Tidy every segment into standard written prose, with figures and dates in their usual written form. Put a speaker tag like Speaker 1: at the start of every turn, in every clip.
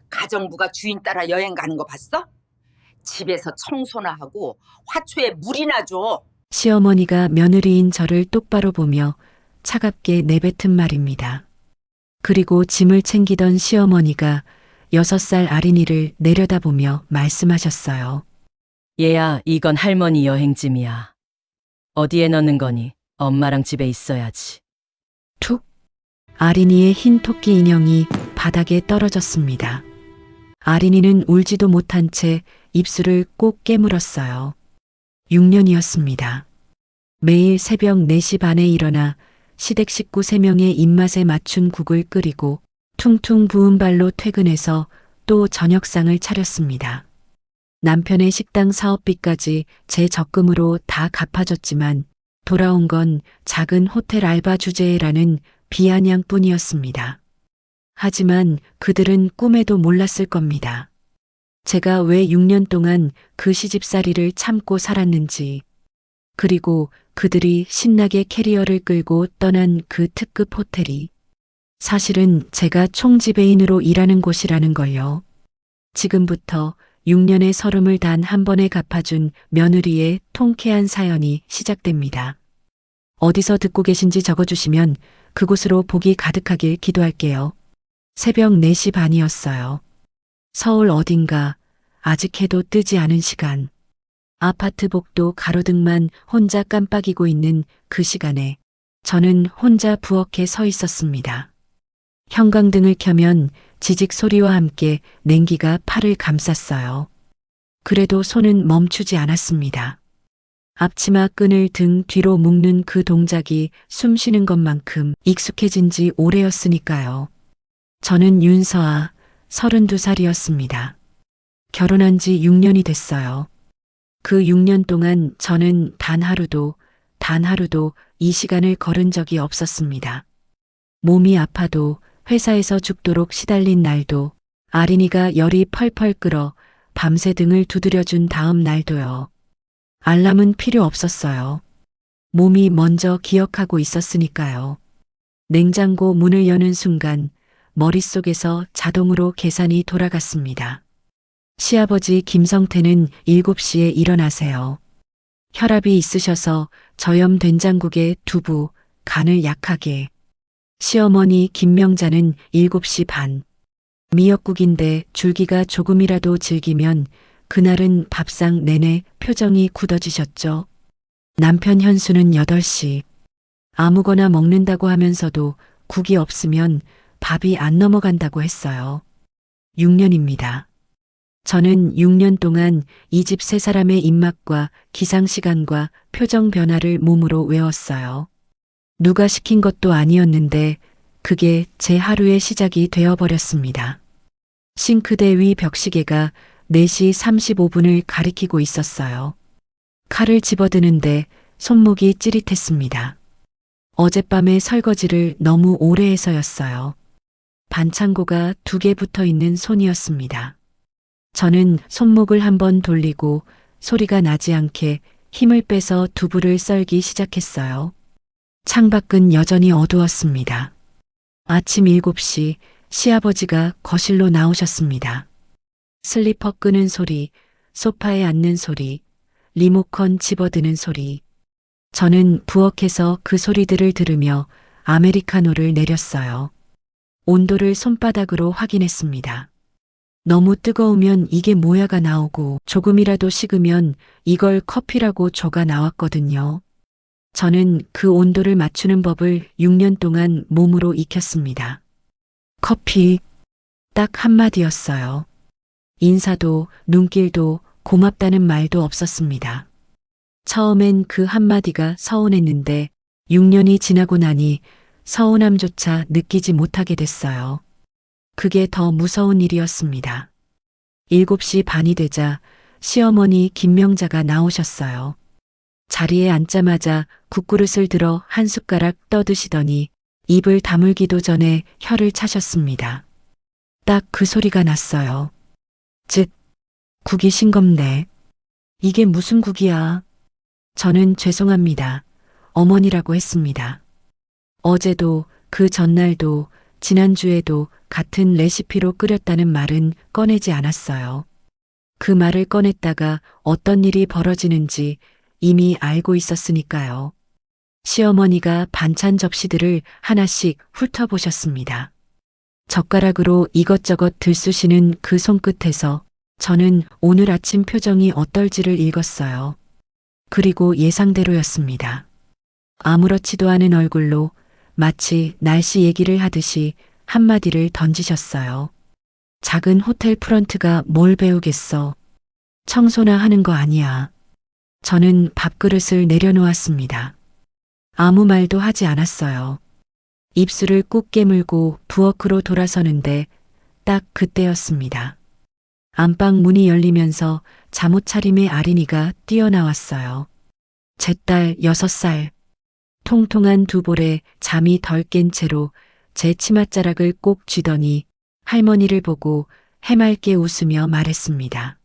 Speaker 1: 가정부가 주인 따라 여행 가는 거 봤어? 집에서 청소나 하고 화초에 물이나 줘.
Speaker 2: 시어머니가 며느리인 저를 똑바로 보며 차갑게 내뱉은 말입니다. 그리고 짐을 챙기던 시어머니가 6살 아린이를 내려다보며 말씀하셨어요.
Speaker 3: 얘야, 이건 할머니 여행짐이야. 어디에 넣는 거니? 엄마랑 집에 있어야지.
Speaker 2: 툭! 아린이의 흰 토끼 인형이 바닥에 떨어졌습니다. 아린이는 울지도 못한 채 입술을 꼭 깨물었어요. 6년이었습니다. 매일 새벽 4시 반에 일어나 시댁 식구 3명의 입맛에 맞춘 국을 끓이고 퉁퉁 부은 발로 퇴근해서 또 저녁상을 차렸습니다. 남편의 식당 사업비까지 제 적금으로 다 갚아줬지만 돌아온 건 작은 호텔 알바 주제라는 비아냥뿐이었습니다. 하지만 그들은 꿈에도 몰랐을 겁니다. 제가 왜 6년 동안 그 시집살이를 참고 살았는지, 그리고 그들이 신나게 캐리어를 끌고 떠난 그 특급 호텔이 사실은 제가 총지배인으로 일하는 곳이라는 걸요. 지금부터 6년의 서름을 단 한 번에 갚아준 며느리의 통쾌한 사연이 시작됩니다. 어디서 듣고 계신지 적어주시면 그곳으로 복이 가득하길 기도할게요. 새벽 4시 반이었어요. 서울 어딘가 아직 해도 뜨지 않은 시간. 아파트 복도 가로등만 혼자 깜빡이고 있는 그 시간에 저는 혼자 부엌에 서 있었습니다. 형광등을 켜면 지직 소리와 함께 냉기가 팔을 감쌌어요. 그래도 손은 멈추지 않았습니다. 앞치마 끈을 등 뒤로 묶는 그 동작이 숨 쉬는 것만큼 익숙해진 지 오래였으니까요. 저는 윤서아, 32살이었습니다. 결혼한 지 6년이 됐어요. 그 6년 동안 저는 단 하루도 이 시간을 걸은 적이 없었습니다. 몸이 아파도 회사에서 죽도록 시달린 날도, 아린이가 열이 펄펄 끓어 밤새 등을 두드려준 다음 날도요. 알람은 필요 없었어요. 몸이 먼저 기억하고 있었으니까요. 냉장고 문을 여는 순간 머릿속에서 자동으로 계산이 돌아갔습니다. 시아버지 김성태는 7시에 일어나세요. 혈압이 있으셔서 저염 된장국에 두부, 간을 약하게. 시어머니 김명자는 7시 반. 미역국인데 줄기가 조금이라도 질기면 그날은 밥상 내내 표정이 굳어지셨죠. 남편 현수는 8시. 아무거나 먹는다고 하면서도 국이 없으면 밥이 안 넘어간다고 했어요. 6년입니다. 저는 6년 동안 이 집 세 사람의 입맛과 기상시간과 표정 변화를 몸으로 외웠어요. 누가 시킨 것도 아니었는데 그게 제 하루의 시작이 되어버렸습니다. 싱크대 위 벽시계가 4시 35분을 가리키고 있었어요. 칼을 집어드는데 손목이 찌릿했습니다. 어젯밤에 설거지를 너무 오래 해서였어요. 반창고가 2개 붙어 있는 손이었습니다. 저는 손목을 한번 돌리고 소리가 나지 않게 힘을 빼서 두부를 썰기 시작했어요. 창밖은 여전히 어두웠습니다. 아침 7시 시아버지가 거실로 나오셨습니다. 슬리퍼 끄는 소리, 소파에 앉는 소리, 리모컨 집어드는 소리. 저는 부엌에서 그 소리들을 들으며 아메리카노를 내렸어요. 온도를 손바닥으로 확인했습니다. 너무 뜨거우면 이게 뭐야가 나오고 조금이라도 식으면 이걸 커피라고 조가 나왔거든요. 저는 그 온도를 맞추는 법을 6년 동안 몸으로 익혔습니다. 커피, 딱 한마디였어요. 인사도 눈길도 고맙다는 말도 없었습니다. 처음엔 그 한마디가 서운했는데 6년이 지나고 나니 서운함조차 느끼지 못하게 됐어요. 그게 더 무서운 일이었습니다. 7시 반이 되자 시어머니 김명자가 나오셨어요. 자리에 앉자마자 국그릇을 들어 한 숟가락 떠드시더니 입을 다물기도 전에 혀를 차셨습니다. 딱 그 소리가 났어요. 즉, 국이 싱겁네. 이게 무슨 국이야? 저는 죄송합니다. 어머니라고 했습니다. 어제도 그 전날도 지난주에도 같은 레시피로 끓였다는 말은 꺼내지 않았어요. 그 말을 꺼냈다가 어떤 일이 벌어지는지 이미 알고 있었으니까요. 시어머니가 반찬 접시들을 하나씩 훑어보셨습니다. 젓가락으로 이것저것 들쑤시는 그 손끝에서 저는 오늘 아침 표정이 어떨지를 읽었어요. 그리고 예상대로였습니다. 아무렇지도 않은 얼굴로 마치 날씨 얘기를 하듯이 한마디를 던지셨어요. 작은 호텔 프런트가 뭘 배우겠어. 청소나 하는 거 아니야. 저는 밥그릇을 내려놓았습니다. 아무 말도 하지 않았어요. 입술을 꾹 깨물고 부엌으로 돌아서는데 딱 그때였습니다. 안방 문이 열리면서 잠옷 차림의 아린이가 뛰어나왔어요. 제 딸 6살. 통통한 두 볼에 잠이 덜 깬 채로 제 치맛자락을 꼭 쥐더니 할머니를 보고 해맑게 웃으며 말했습니다.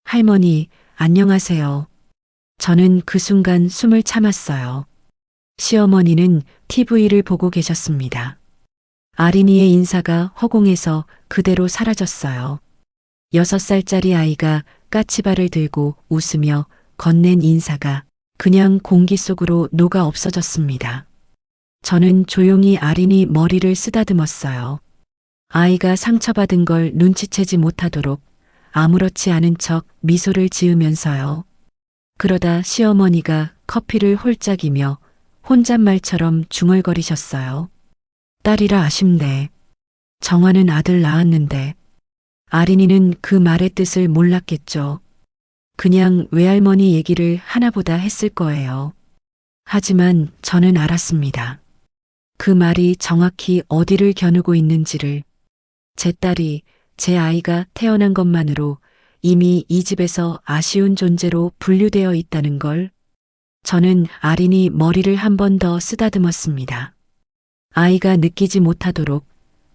Speaker 2: 할머니, 안녕하세요. 저는 그 순간 숨을 참았어요. 시어머니는 TV를 보고 계셨습니다. 아린이의 인사가 허공에서 그대로 사라졌어요. 6살짜리 아이가 까치발을 들고 웃으며 건넨 인사가 그냥 공기 속으로 녹아 없어졌습니다. 저는 조용히 아린이 머리를 쓰다듬었어요. 아이가 상처받은 걸 눈치채지 못하도록 아무렇지 않은 척 미소를 지으면서요. 그러다 시어머니가 커피를 홀짝이며 혼잣말처럼 중얼거리셨어요. 딸이라 아쉽네. 정화는 아들 낳았는데. 아린이는 그 말의 뜻을 몰랐겠죠. 그냥 외할머니 얘기를 하나보다 했을 거예요. 하지만 저는 알았습니다. 그 말이 정확히 어디를 겨누고 있는지를. 제 딸이, 제 아이가 태어난 것만으로 이미 이 집에서 아쉬운 존재로 분류되어 있다는 걸. 저는 아린이 머리를 한 번 더 쓰다듬었습니다. 아이가 느끼지 못하도록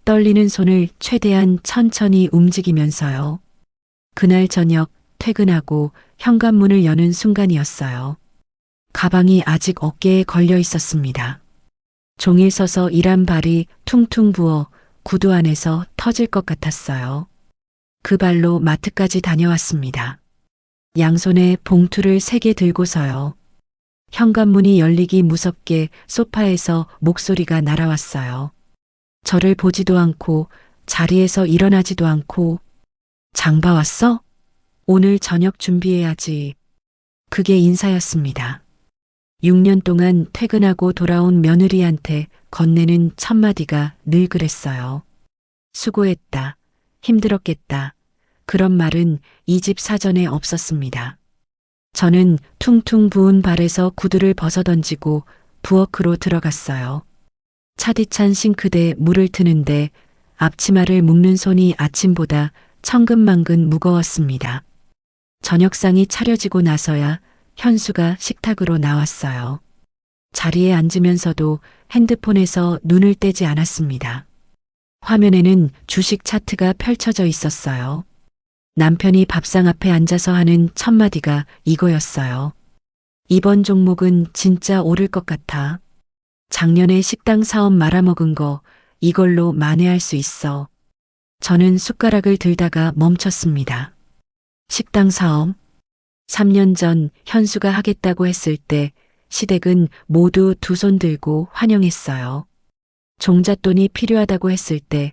Speaker 2: 떨리는 손을 최대한 천천히 움직이면서요. 그날 저녁 퇴근하고 현관문을 여는 순간이었어요. 가방이 아직 어깨에 걸려 있었습니다. 종일 서서 일한 발이 퉁퉁 부어 구두 안에서 터질 것 같았어요. 그 발로 마트까지 다녀왔습니다. 양손에 봉투를 3개 들고서요. 현관문이 열리기 무섭게 소파에서 목소리가 날아왔어요. 저를 보지도 않고 자리에서 일어나지도 않고 장 봐왔어? 오늘 저녁 준비해야지. 그게 인사였습니다. 6년 동안 퇴근하고 돌아온 며느리한테 건네는 첫마디가 늘 그랬어요. 수고했다. 힘들었겠다. 그런 말은 이 집 사전에 없었습니다. 저는 퉁퉁 부은 발에서 구두를 벗어던지고 부엌으로 들어갔어요. 차디찬 싱크대에 물을 트는데 앞치마를 묶는 손이 아침보다 천근만근 무거웠습니다. 저녁상이 차려지고 나서야 현수가 식탁으로 나왔어요. 자리에 앉으면서도 핸드폰에서 눈을 떼지 않았습니다. 화면에는 주식 차트가 펼쳐져 있었어요. 남편이 밥상 앞에 앉아서 하는 첫마디가 이거였어요. 이번 종목은 진짜 오를 것 같아. 작년에 식당 사업 말아먹은 거 이걸로 만회할 수 있어. 저는 숟가락을 들다가 멈췄습니다. 식당 사업? 3년 전 현수가 하겠다고 했을 때 시댁은 모두 두 손 들고 환영했어요. 종잣돈이 필요하다고 했을 때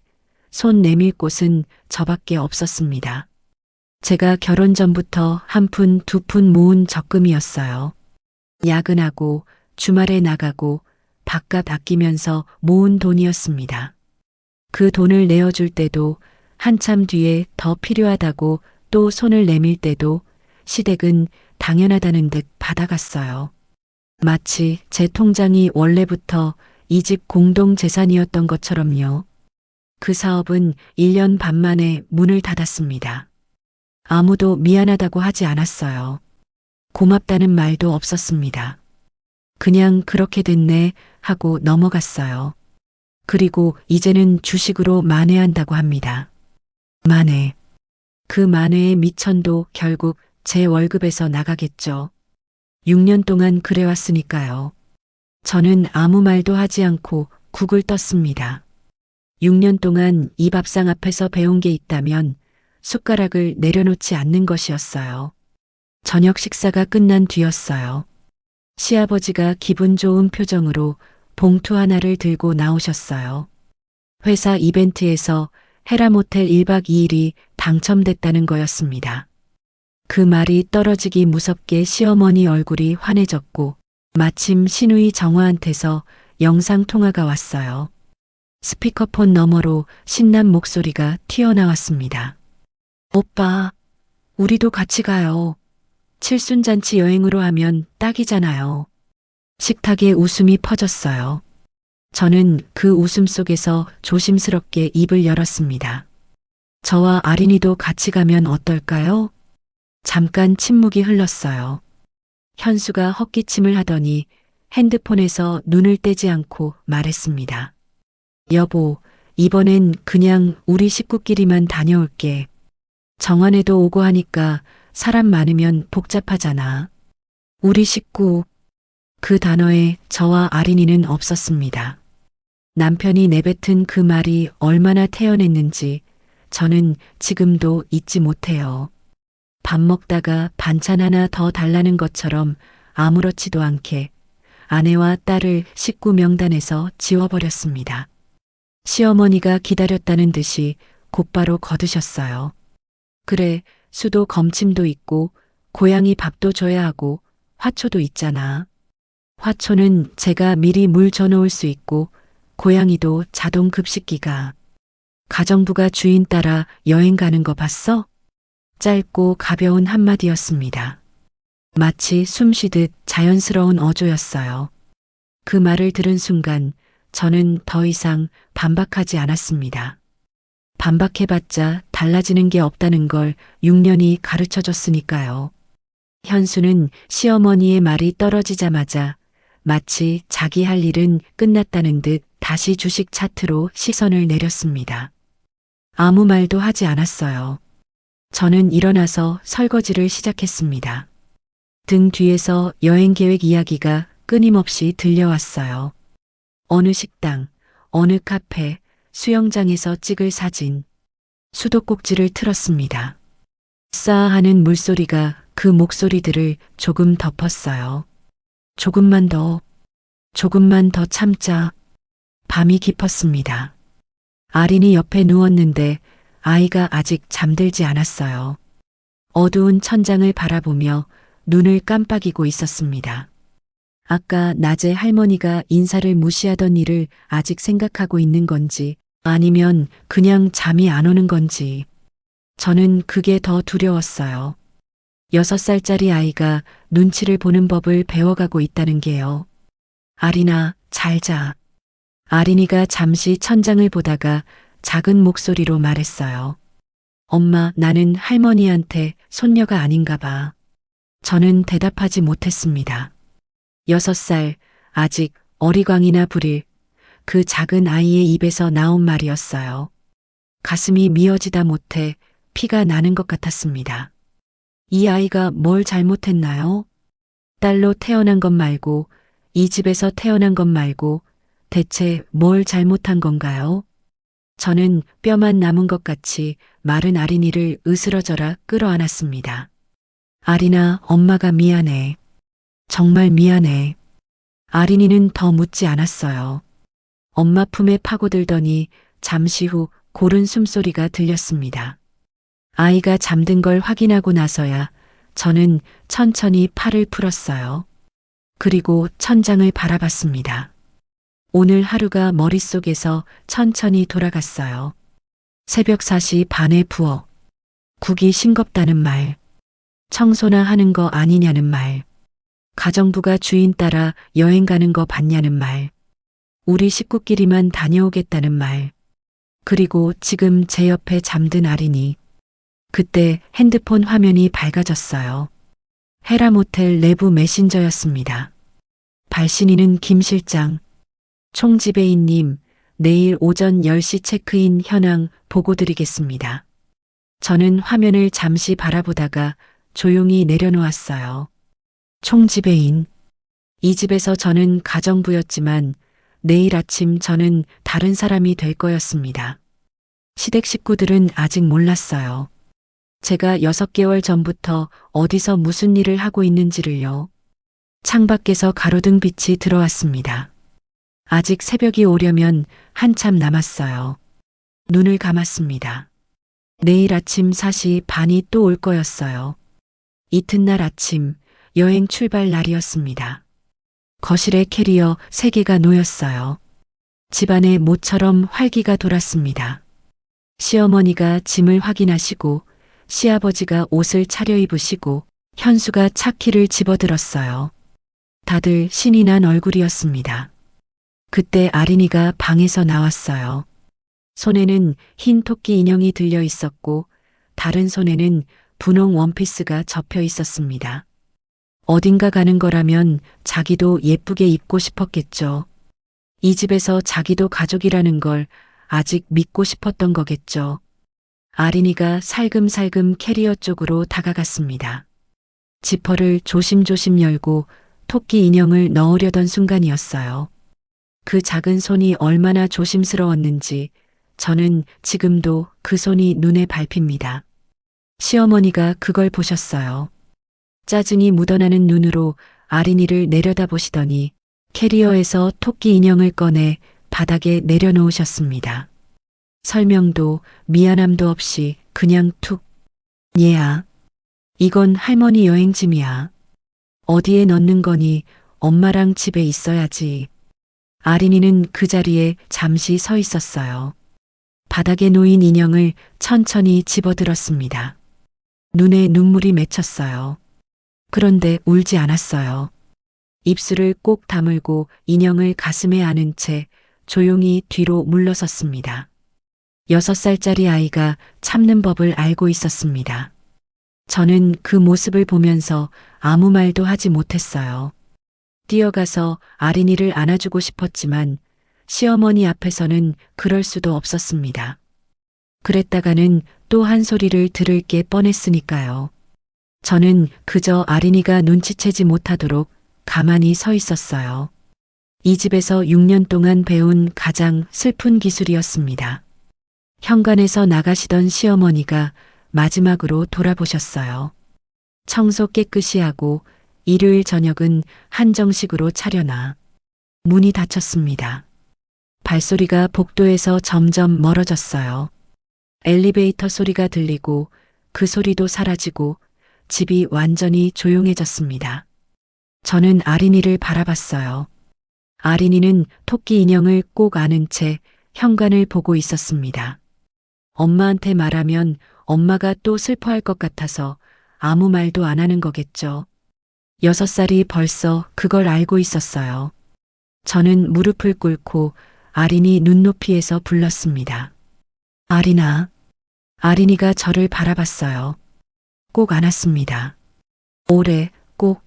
Speaker 2: 손 내밀 곳은 저밖에 없었습니다. 제가 결혼 전부터 한 푼, 두 푼 모은 적금이었어요. 야근하고 주말에 나가고 밥값 아끼면서 모은 돈이었습니다. 그 돈을 내어줄 때도 한참 뒤에 더 필요하다고 또 손을 내밀 때도 시댁은 당연하다는 듯 받아갔어요. 마치 제 통장이 원래부터 이 집 공동 재산이었던 것처럼요. 그 사업은 1년 반 만에 문을 닫았습니다. 아무도 미안하다고 하지 않았어요. 고맙다는 말도 없었습니다. 그냥 그렇게 됐네 하고 넘어갔어요. 그리고 이제는 주식으로 만회한다고 합니다. 만회. 그 만회의 미천도 결국 제 월급에서 나가겠죠. 6년 동안 그래왔으니까요. 저는 아무 말도 하지 않고 국을 떴습니다. 6년 동안 이 밥상 앞에서 배운 게 있다면 숟가락을 내려놓지 않는 것이었어요. 저녁 식사가 끝난 뒤였어요. 시아버지가 기분 좋은 표정으로 봉투 하나를 들고 나오셨어요. 회사 이벤트에서 헤라모텔 1박 2일이 당첨됐다는 거였습니다. 그 말이 떨어지기 무섭게 시어머니 얼굴이 환해졌고 마침 시누이 정화한테서 영상통화가 왔어요. 스피커폰 너머로 신난 목소리가 튀어나왔습니다. 오빠, 우리도 같이 가요. 칠순잔치 여행으로 하면 딱이잖아요. 식탁에 웃음이 퍼졌어요. 저는 그 웃음 속에서 조심스럽게 입을 열었습니다. 저와 아린이도 같이 가면 어떨까요? 잠깐 침묵이 흘렀어요. 현수가 헛기침을 하더니 핸드폰에서 눈을 떼지 않고 말했습니다. 여보, 이번엔 그냥 우리 식구끼리만 다녀올게. 정환에도 오고 하니까 사람 많으면 복잡하잖아. 우리 식구. 그 단어에 저와 아린이는 없었습니다. 남편이 내뱉은 그 말이 얼마나 태연했는지 저는 지금도 잊지 못해요. 밥 먹다가 반찬 하나 더 달라는 것처럼 아무렇지도 않게 아내와 딸을 식구 명단에서 지워버렸습니다. 시어머니가 기다렸다는 듯이 곧바로 거두셨어요. 그래, 수도 검침도 있고 고양이 밥도 줘야 하고 화초도 있잖아. 화초는 제가 미리 물 줘놓을 수 있고 고양이도 자동 급식기가. 가정부가 주인 따라 여행 가는 거 봤어? 짧고 가벼운 한마디였습니다. 마치 숨쉬듯 자연스러운 어조였어요. 그 말을 들은 순간 저는 더 이상 반박하지 않았습니다. 반박해봤자 달라지는 게 없다는 걸 6년이 가르쳐줬으니까요. 현수는 시어머니의 말이 떨어지자마자 마치 자기 할 일은 끝났다는 듯 다시 주식 차트로 시선을 내렸습니다. 아무 말도 하지 않았어요. 저는 일어나서 설거지를 시작했습니다. 등 뒤에서 여행 계획 이야기가 끊임없이 들려왔어요. 어느 식당, 어느 카페, 수영장에서 찍을 사진, 수도꼭지를 틀었습니다. 싸하는 물소리가 그 목소리들을 조금 덮었어요. 조금만 더 참자. 밤이 깊었습니다. 아린이 옆에 누웠는데 아이가 아직 잠들지 않았어요. 어두운 천장을 바라보며 눈을 깜빡이고 있었습니다. 아까 낮에 할머니가 인사를 무시하던 일을 아직 생각하고 있는 건지 아니면 그냥 잠이 안 오는 건지 저는 그게 더 두려웠어요. 6살짜리 아이가 눈치를 보는 법을 배워가고 있다는 게요. 아린아, 잘 자. 아린이가 잠시 천장을 보다가 작은 목소리로 말했어요. 엄마, 나는 할머니한테 손녀가 아닌가 봐. 저는 대답하지 못했습니다. 6살, 아직 어리광이나 부릴 그 작은 아이의 입에서 나온 말이었어요. 가슴이 미어지다 못해 피가 나는 것 같았습니다. 이 아이가 뭘 잘못했나요? 딸로 태어난 것 말고, 이 집에서 태어난 것 말고, 대체 뭘 잘못한 건가요? 저는 뼈만 남은 것 같이 마른 아린이를 으스러져라 끌어안았습니다. 아린아, 엄마가 미안해. 정말 미안해. 아린이는 더 묻지 않았어요. 엄마 품에 파고들더니 잠시 후 고른 숨소리가 들렸습니다. 아이가 잠든 걸 확인하고 나서야 저는 천천히 팔을 풀었어요. 그리고 천장을 바라봤습니다. 오늘 하루가 머릿속에서 천천히 돌아갔어요. 새벽 4시 반에 부어. 국이 싱겁다는 말. 청소나 하는 거 아니냐는 말. 가정부가 주인 따라 여행 가는 거 봤냐는 말. 우리 식구끼리만 다녀오겠다는 말. 그리고 지금 제 옆에 잠든 아린이. 그때 핸드폰 화면이 밝아졌어요. 헤라모텔 내부 메신저였습니다. 발신인은 김 실장. 총지배인님, 내일 오전 10시 체크인 현황 보고드리겠습니다. 저는 화면을 잠시 바라보다가 조용히 내려놓았어요. 총지배인. 이 집에서 저는 가정부였지만 내일 아침 저는 다른 사람이 될 거였습니다. 시댁 식구들은 아직 몰랐어요. 제가 6개월 전부터 어디서 무슨 일을 하고 있는지를요. 창밖에서 가로등 빛이 들어왔습니다. 아직 새벽이 오려면 한참 남았어요. 눈을 감았습니다. 내일 아침 4시 반이 또 올 거였어요. 이튿날 아침 여행 출발 날이었습니다. 거실에 캐리어 3개가 놓였어요. 집안에 모처럼 활기가 돌았습니다. 시어머니가 짐을 확인하시고 시아버지가 옷을 차려입으시고 현수가 차키를 집어들었어요. 다들 신이 난 얼굴이었습니다. 그때 아린이가 방에서 나왔어요. 손에는 흰 토끼 인형이 들려 있었고 다른 손에는 분홍 원피스가 접혀 있었습니다. 어딘가 가는 거라면 자기도 예쁘게 입고 싶었겠죠. 이 집에서 자기도 가족이라는 걸 아직 믿고 싶었던 거겠죠. 아린이가 살금살금 캐리어 쪽으로 다가갔습니다. 지퍼를 조심조심 열고 토끼 인형을 넣으려던 순간이었어요. 그 작은 손이 얼마나 조심스러웠는지 저는 지금도 그 손이 눈에 밟힙니다. 시어머니가 그걸 보셨어요. 짜증이 묻어나는 눈으로 아린이를 내려다보시더니 캐리어에서 토끼 인형을 꺼내 바닥에 내려놓으셨습니다. 설명도 미안함도 없이 그냥 툭. 얘야, 이건 할머니 여행짐이야. 어디에 넣는 거니? 엄마랑 집에 있어야지. 아린이는 그 자리에 잠시 서 있었어요. 바닥에 놓인 인형을 천천히 집어들었습니다. 눈에 눈물이 맺혔어요. 그런데 울지 않았어요. 입술을 꼭 다물고 인형을 가슴에 안은 채 조용히 뒤로 물러섰습니다. 6살짜리 아이가 참는 법을 알고 있었습니다. 저는 그 모습을 보면서 아무 말도 하지 못했어요. 뛰어가서 아린이를 안아주고 싶었지만 시어머니 앞에서는 그럴 수도 없었습니다. 그랬다가는 또 한 소리를 들을 게 뻔했으니까요. 저는 그저 아린이가 눈치채지 못하도록 가만히 서 있었어요. 이 집에서 6년 동안 배운 가장 슬픈 기술이었습니다. 현관에서 나가시던 시어머니가 마지막으로 돌아보셨어요. 청소 깨끗이 하고 일요일 저녁은 한정식으로 차려놔. 문이 닫혔습니다. 발소리가 복도에서 점점 멀어졌어요. 엘리베이터 소리가 들리고 그 소리도 사라지고 집이 완전히 조용해졌습니다. 저는 아린이를 바라봤어요. 아린이는 토끼 인형을 꼭 안은 채 현관을 보고 있었습니다. 엄마한테 말하면 엄마가 또 슬퍼할 것 같아서 아무 말도 안 하는 거겠죠. 6살이 벌써 그걸 알고 있었어요. 저는 무릎을 꿇고 아린이 눈높이에서 불렀습니다. 아린아. 아린이가 저를 바라봤어요. 꼭 안았습니다. 오래 꼭.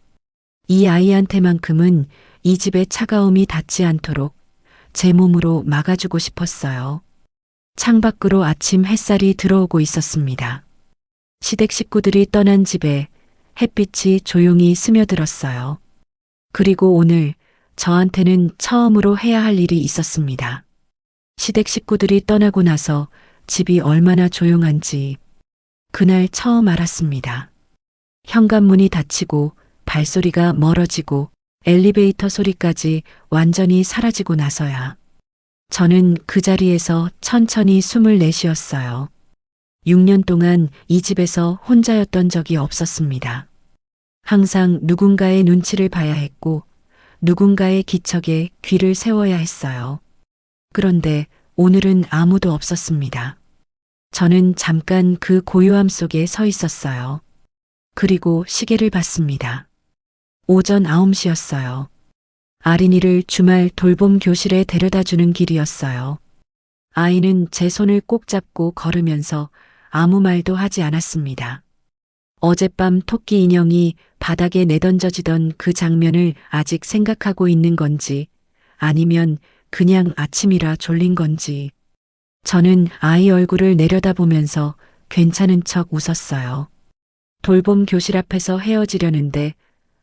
Speaker 2: 이 아이한테만큼은 이 집의 차가움이 닿지 않도록 제 몸으로 막아주고 싶었어요. 창밖으로 아침 햇살이 들어오고 있었습니다. 시댁 식구들이 떠난 집에 햇빛이 조용히 스며들었어요. 그리고 오늘 저한테는 처음으로 해야 할 일이 있었습니다. 시댁 식구들이 떠나고 나서 집이 얼마나 조용한지 그날 처음 알았습니다. 현관문이 닫히고 발소리가 멀어지고 엘리베이터 소리까지 완전히 사라지고 나서야 저는 그 자리에서 천천히 숨을 내쉬었어요. 6년 동안 이 집에서 혼자였던 적이 없었습니다. 항상 누군가의 눈치를 봐야 했고 누군가의 기척에 귀를 세워야 했어요. 그런데 오늘은 아무도 없었습니다. 저는 잠깐 그 고요함 속에 서 있었어요. 그리고 시계를 봤습니다. 오전 9시였어요. 아린이를 주말 돌봄 교실에 데려다 주는 길이었어요. 아이는 제 손을 꼭 잡고 걸으면서 아무 말도 하지 않았습니다. 어젯밤 토끼 인형이 바닥에 내던져지던 그 장면을 아직 생각하고 있는 건지 아니면 그냥 아침이라 졸린 건지 저는 아이 얼굴을 내려다보면서 괜찮은 척 웃었어요. 돌봄 교실 앞에서 헤어지려는데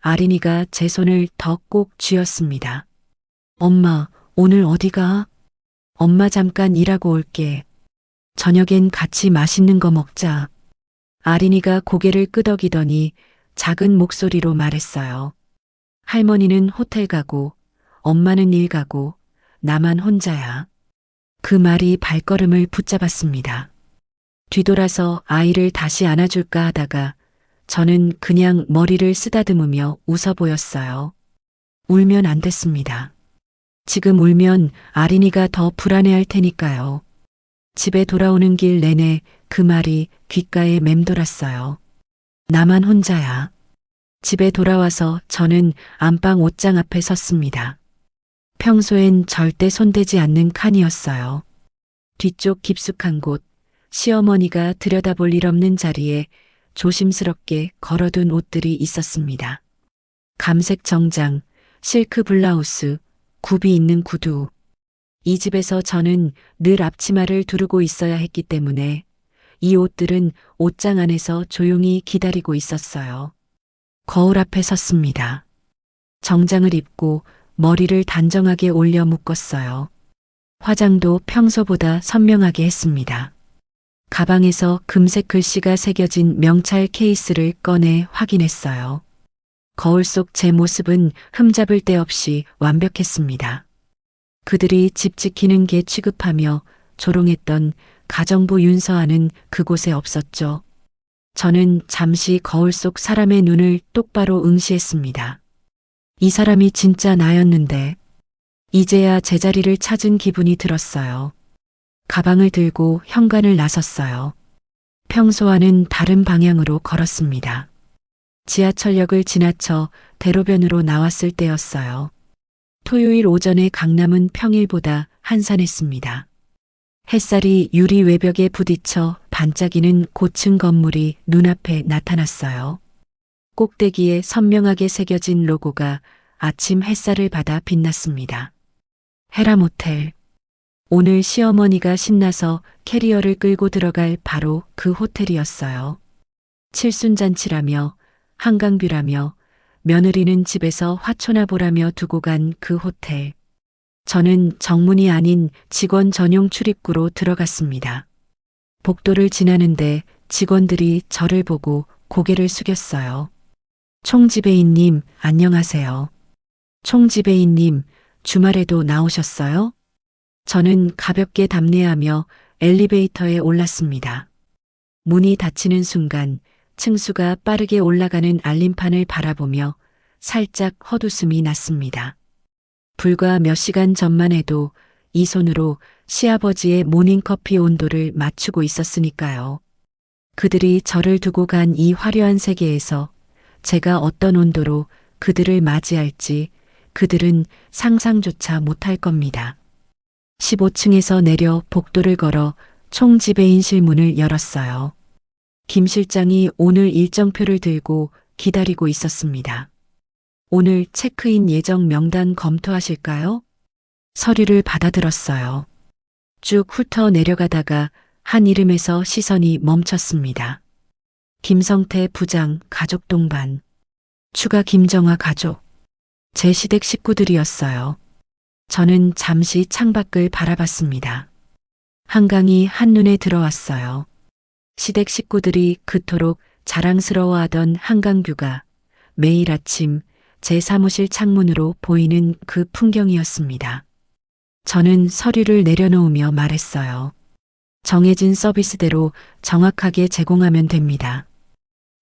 Speaker 2: 아린이가 제 손을 더 꼭 쥐었습니다. 엄마, 오늘 어디 가? 엄마 잠깐 일하고 올게. 저녁엔 같이 맛있는 거 먹자. 아린이가 고개를 끄덕이더니 작은 목소리로 말했어요. 할머니는 호텔 가고, 엄마는 일 가고, 나만 혼자야. 그 말이 발걸음을 붙잡았습니다. 뒤돌아서 아이를 다시 안아줄까 하다가 저는 그냥 머리를 쓰다듬으며 웃어 보였어요. 울면 안 됐습니다. 지금 울면 아린이가 더 불안해할 테니까요. 집에 돌아오는 길 내내 그 말이 귓가에 맴돌았어요. 나만 혼자야. 집에 돌아와서 저는 안방 옷장 앞에 섰습니다. 평소엔 절대 손대지 않는 칸이었어요. 뒤쪽 깊숙한 곳, 시어머니가 들여다볼 일 없는 자리에 조심스럽게 걸어둔 옷들이 있었습니다. 감색 정장, 실크 블라우스, 굽이 있는 구두. 이 집에서 저는 늘 앞치마를 두르고 있어야 했기 때문에 이 옷들은 옷장 안에서 조용히 기다리고 있었어요. 거울 앞에 섰습니다. 정장을 입고 머리를 단정하게 올려 묶었어요. 화장도 평소보다 선명하게 했습니다. 가방에서 금색 글씨가 새겨진 명찰 케이스를 꺼내 확인했어요. 거울 속 제 모습은 흠잡을 데 없이 완벽했습니다. 그들이 집 지키는 게 취급하며 조롱했던 가정부 윤서아는 그곳에 없었죠. 저는 잠시 거울 속 사람의 눈을 똑바로 응시했습니다. 이 사람이 진짜 나였는데 이제야 제자리를 찾은 기분이 들었어요. 가방을 들고 현관을 나섰어요. 평소와는 다른 방향으로 걸었습니다. 지하철역을 지나쳐 대로변으로 나왔을 때였어요. 토요일 오전의 강남은 평일보다 한산했습니다. 햇살이 유리 외벽에 부딪혀 반짝이는 고층 건물이 눈앞에 나타났어요. 꼭대기에 선명하게 새겨진 로고가 아침 햇살을 받아 빛났습니다. 헤라모텔. 오늘 시어머니가 신나서 캐리어를 끌고 들어갈 바로 그 호텔이었어요. 칠순잔치라며 한강뷰라며 며느리는 집에서 화초나 보라며 두고 간 그 호텔. 저는 정문이 아닌 직원 전용 출입구로 들어갔습니다. 복도를 지나는데 직원들이 저를 보고 고개를 숙였어요. 총지배인님, 안녕하세요. 총지배인님, 주말에도 나오셨어요? 저는 가볍게 답례하며 엘리베이터에 올랐습니다. 문이 닫히는 순간 층수가 빠르게 올라가는 알림판을 바라보며 살짝 헛웃음이 났습니다. 불과 몇 시간 전만 해도 이 손으로 시아버지의 모닝커피 온도를 맞추고 있었으니까요. 그들이 저를 두고 간 이 화려한 세계에서 제가 어떤 온도로 그들을 맞이할지 그들은 상상조차 못할 겁니다. 15층에서 내려 복도를 걸어 총지배인실 문을 열었어요. 김 실장이 오늘 일정표를 들고 기다리고 있었습니다. 오늘 체크인 예정 명단 검토하실까요? 서류를 받아들었어요. 쭉 훑어 내려가다가 한 이름에서 시선이 멈췄습니다. 김성태 부장 가족 동반. 추가 김정화 가족. 제 시댁 식구들이었어요. 저는 잠시 창밖을 바라봤습니다. 한강이 한눈에 들어왔어요. 시댁 식구들이 그토록 자랑스러워하던 한강뷰가 매일 아침 제 사무실 창문으로 보이는 그 풍경이었습니다. 저는 서류를 내려놓으며 말했어요. 정해진 서비스대로 정확하게 제공하면 됩니다.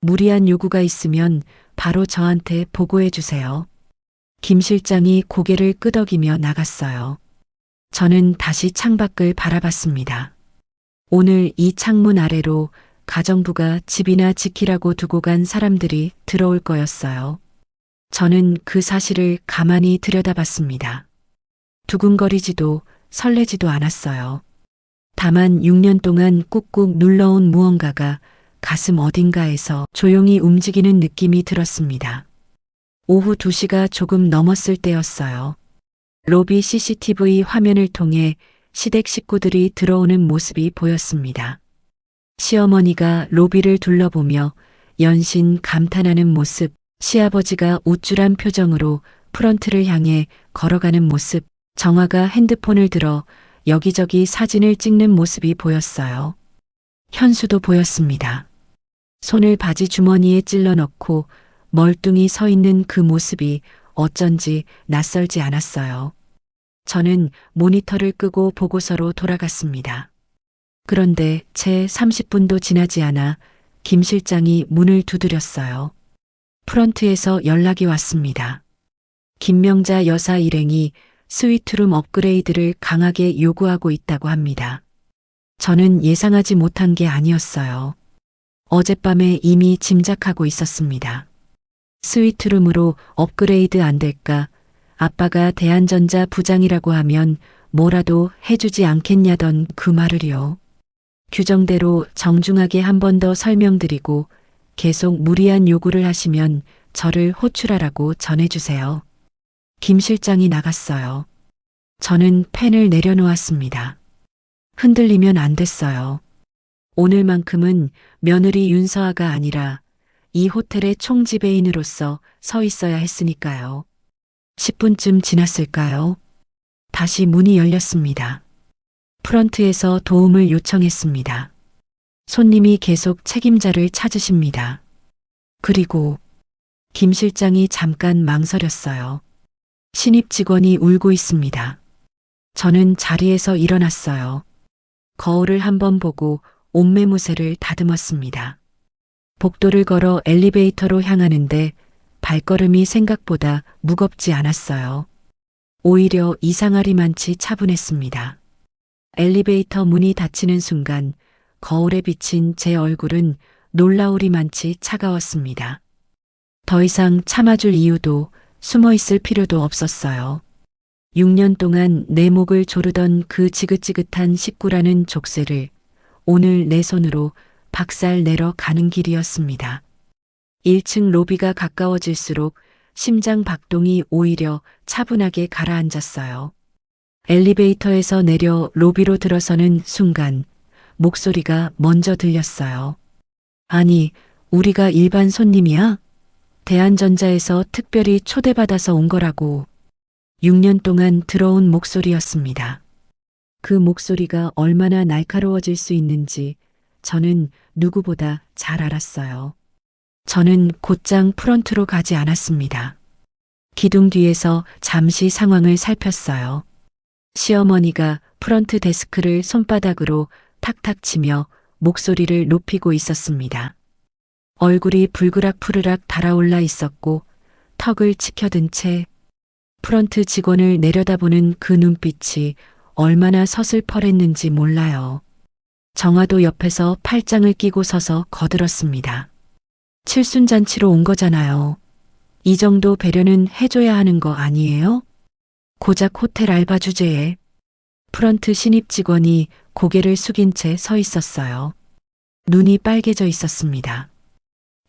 Speaker 2: 무리한 요구가 있으면 바로 저한테 보고해 주세요. 김 실장이 고개를 끄덕이며 나갔어요. 저는 다시 창밖을 바라봤습니다. 오늘 이 창문 아래로 가정부가 집이나 지키라고 두고 간 사람들이 들어올 거였어요. 저는 그 사실을 가만히 들여다봤습니다. 두근거리지도 설레지도 않았어요. 다만 6년 동안 꾹꾹 눌러온 무언가가 가슴 어딘가에서 조용히 움직이는 느낌이 들었습니다. 오후 2시가 조금 넘었을 때였어요. 로비 CCTV 화면을 통해 시댁 식구들이 들어오는 모습이 보였습니다. 시어머니가 로비를 둘러보며 연신 감탄하는 모습, 시아버지가 우쭐한 표정으로 프런트를 향해 걸어가는 모습, 정화가 핸드폰을 들어 여기저기 사진을 찍는 모습이 보였어요. 현수도 보였습니다. 손을 바지 주머니에 찔러 넣고 멀뚱히 서 있는 그 모습이 어쩐지 낯설지 않았어요. 저는 모니터를 끄고 보고서로 돌아갔습니다. 그런데 채 30분도 지나지 않아 김 실장이 문을 두드렸어요. 프런트에서 연락이 왔습니다. 김명자 여사 일행이 스위트룸 업그레이드를 강하게 요구하고 있다고 합니다. 저는 예상하지 못한 게 아니었어요. 어젯밤에 이미 짐작하고 있었습니다. 스위트룸으로 업그레이드 안 될까? 아빠가 대한전자 부장이라고 하면 뭐라도 해주지 않겠냐던 그 말을요. 규정대로 정중하게 한 번 더 설명드리고 계속 무리한 요구를 하시면 저를 호출하라고 전해주세요. 김 실장이 나갔어요. 저는 펜을 내려놓았습니다. 흔들리면 안 됐어요. 오늘만큼은 며느리 윤서아가 아니라 이 호텔의 총지배인으로서 서 있어야 했으니까요. 10분쯤 지났을까요? 다시 문이 열렸습니다. 프런트에서 도움을 요청했습니다. 손님이 계속 책임자를 찾으십니다. 그리고 김 실장이 잠깐 망설였어요. 신입 직원이 울고 있습니다. 저는 자리에서 일어났어요. 거울을 한번 보고 옷매무새를 다듬었습니다. 복도를 걸어 엘리베이터로 향하는데 발걸음이 생각보다 무겁지 않았어요. 오히려 이상하리만치 차분했습니다. 엘리베이터 문이 닫히는 순간 거울에 비친 제 얼굴은 놀라우리만치 차가웠습니다. 더 이상 참아줄 이유도 숨어 있을 필요도 없었어요. 6년 동안 내 목을 조르던 그 지긋지긋한 식구라는 족쇄를 오늘 내 손으로 박살 내러 가는 길이었습니다. 1층 로비가 가까워질수록 심장 박동이 오히려 차분하게 가라앉았어요. 엘리베이터에서 내려 로비로 들어서는 순간 목소리가 먼저 들렸어요. 아니, 우리가 일반 손님이야? 대한전자에서 특별히 초대받아서 온 거라고. 6년 동안 들어온 목소리였습니다. 그 목소리가 얼마나 날카로워질 수 있는지 저는 누구보다 잘 알았어요. 저는 곧장 프런트로 가지 않았습니다. 기둥 뒤에서 잠시 상황을 살폈어요. 시어머니가 프런트 데스크를 손바닥으로 탁탁 치며 목소리를 높이고 있었습니다. 얼굴이 불그락푸르락 달아올라 있었고 턱을 치켜든 채 프런트 직원을 내려다보는 그 눈빛이 얼마나 서슬퍼랬는지 몰라요. 정화도 옆에서 팔짱을 끼고 서서 거들었습니다. 칠순잔치로 온 거잖아요. 이 정도 배려는 해줘야 하는 거 아니에요? 고작 호텔 알바 주제에 프런트 신입 직원이 고개를 숙인 채 서 있었어요. 눈이 빨개져 있었습니다.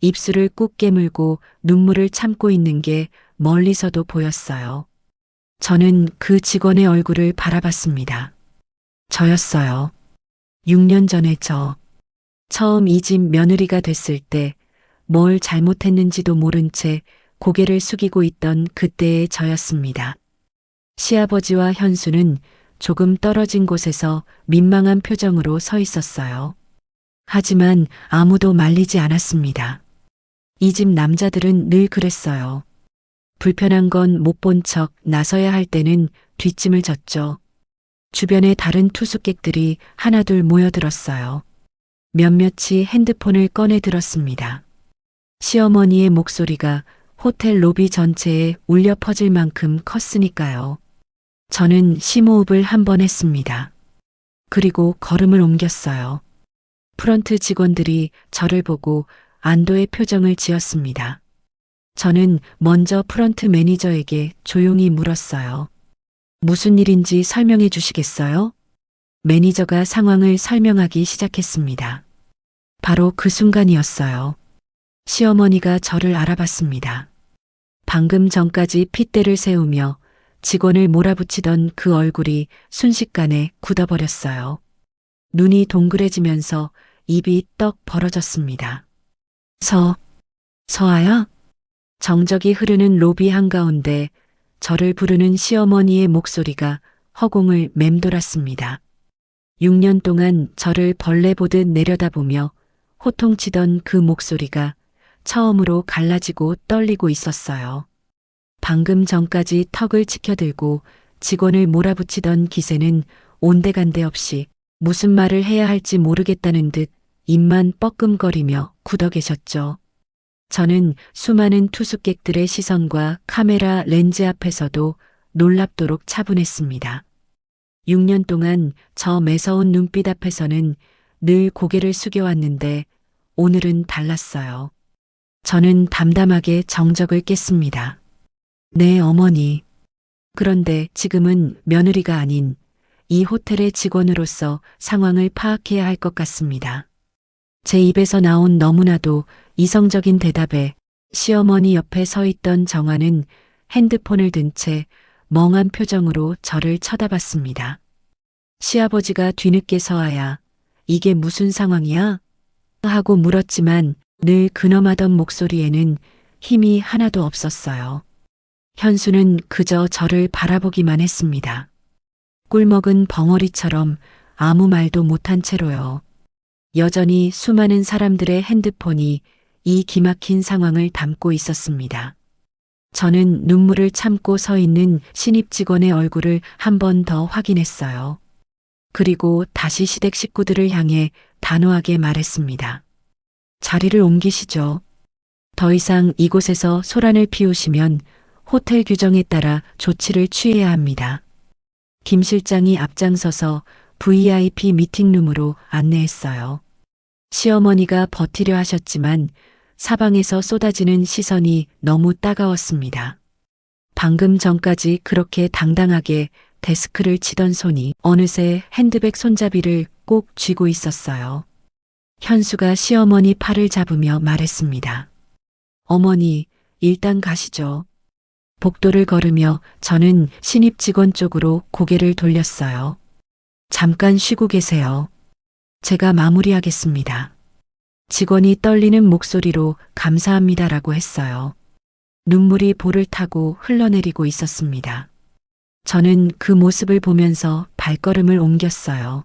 Speaker 2: 입술을 꾹 깨물고 눈물을 참고 있는 게 멀리서도 보였어요. 저는 그 직원의 얼굴을 바라봤습니다. 저였어요. 6년 전에 처음 이 집 며느리가 됐을 때 뭘 잘못했는지도 모른 채 고개를 숙이고 있던 그때의 저였습니다. 시아버지와 현수는 조금 떨어진 곳에서 민망한 표정으로 서 있었어요. 하지만 아무도 말리지 않았습니다. 이 집 남자들은 늘 그랬어요. 불편한 건 못 본 척 나서야 할 때는 뒷짐을 졌죠. 주변에 다른 투숙객들이 하나둘 모여들었어요. 몇몇이 핸드폰을 꺼내 들었습니다. 시어머니의 목소리가 호텔 로비 전체에 울려 퍼질 만큼 컸으니까요. 저는 심호흡을 한 번 했습니다. 그리고 걸음을 옮겼어요. 프런트 직원들이 저를 보고 안도의 표정을 지었습니다. 저는 먼저 프런트 매니저에게 조용히 물었어요. 무슨 일인지 설명해 주시겠어요? 매니저가 상황을 설명하기 시작했습니다. 바로 그 순간이었어요. 시어머니가 저를 알아봤습니다. 방금 전까지 핏대를 세우며 직원을 몰아붙이던 그 얼굴이 순식간에 굳어버렸어요. 눈이 동그래지면서 입이 떡 벌어졌습니다. 서아야? 정적이 흐르는 로비 한가운데 저를 부르는 시어머니의 목소리가 허공을 맴돌았습니다. 6년 동안 저를 벌레 보듯 내려다보며 호통치던 그 목소리가 처음으로 갈라지고 떨리고 있었어요. 방금 전까지 턱을 치켜들고 직원을 몰아붙이던 기세는 온데간데 없이 무슨 말을 해야 할지 모르겠다는 듯 입만 뻐끔거리며 굳어 계셨죠. 저는 수많은 투숙객들의 시선과 카메라 렌즈 앞에서도 놀랍도록 차분했습니다. 6년 동안 저 매서운 눈빛 앞에서는 늘 고개를 숙여왔는데 오늘은 달랐어요. 저는 담담하게 정적을 깼습니다. 네, 어머니. 그런데 지금은 며느리가 아닌 이 호텔의 직원으로서 상황을 파악해야 할 것 같습니다. 제 입에서 나온 너무나도 이성적인 대답에 시어머니 옆에 서 있던 정화는 핸드폰을 든 채 멍한 표정으로 저를 쳐다봤습니다. 시아버지가 뒤늦게 서아야, 이게 무슨 상황이야? 하고 물었지만 늘 근엄하던 목소리에는 힘이 하나도 없었어요. 현수는 그저 저를 바라보기만 했습니다. 꿀먹은 벙어리처럼 아무 말도 못한 채로요. 여전히 수많은 사람들의 핸드폰이 이 기막힌 상황을 담고 있었습니다. 저는 눈물을 참고 서 있는 신입 직원의 얼굴을 한 번 더 확인했어요. 그리고 다시 시댁 식구들을 향해 단호하게 말했습니다. 자리를 옮기시죠. 더 이상 이곳에서 소란을 피우시면 호텔 규정에 따라 조치를 취해야 합니다. 김 실장이 앞장서서 VIP 미팅룸으로 안내했어요. 시어머니가 버티려 하셨지만 사방에서 쏟아지는 시선이 너무 따가웠습니다. 방금 전까지 그렇게 당당하게 데스크를 치던 손이 어느새 핸드백 손잡이를 꼭 쥐고 있었어요. 현수가 시어머니 팔을 잡으며 말했습니다. 어머니, 일단 가시죠. 복도를 걸으며 저는 신입 직원 쪽으로 고개를 돌렸어요. 잠깐 쉬고 계세요. 제가 마무리하겠습니다. 직원이 떨리는 목소리로 감사합니다라고 했어요. 눈물이 볼을 타고 흘러내리고 있었습니다. 저는 그 모습을 보면서 발걸음을 옮겼어요.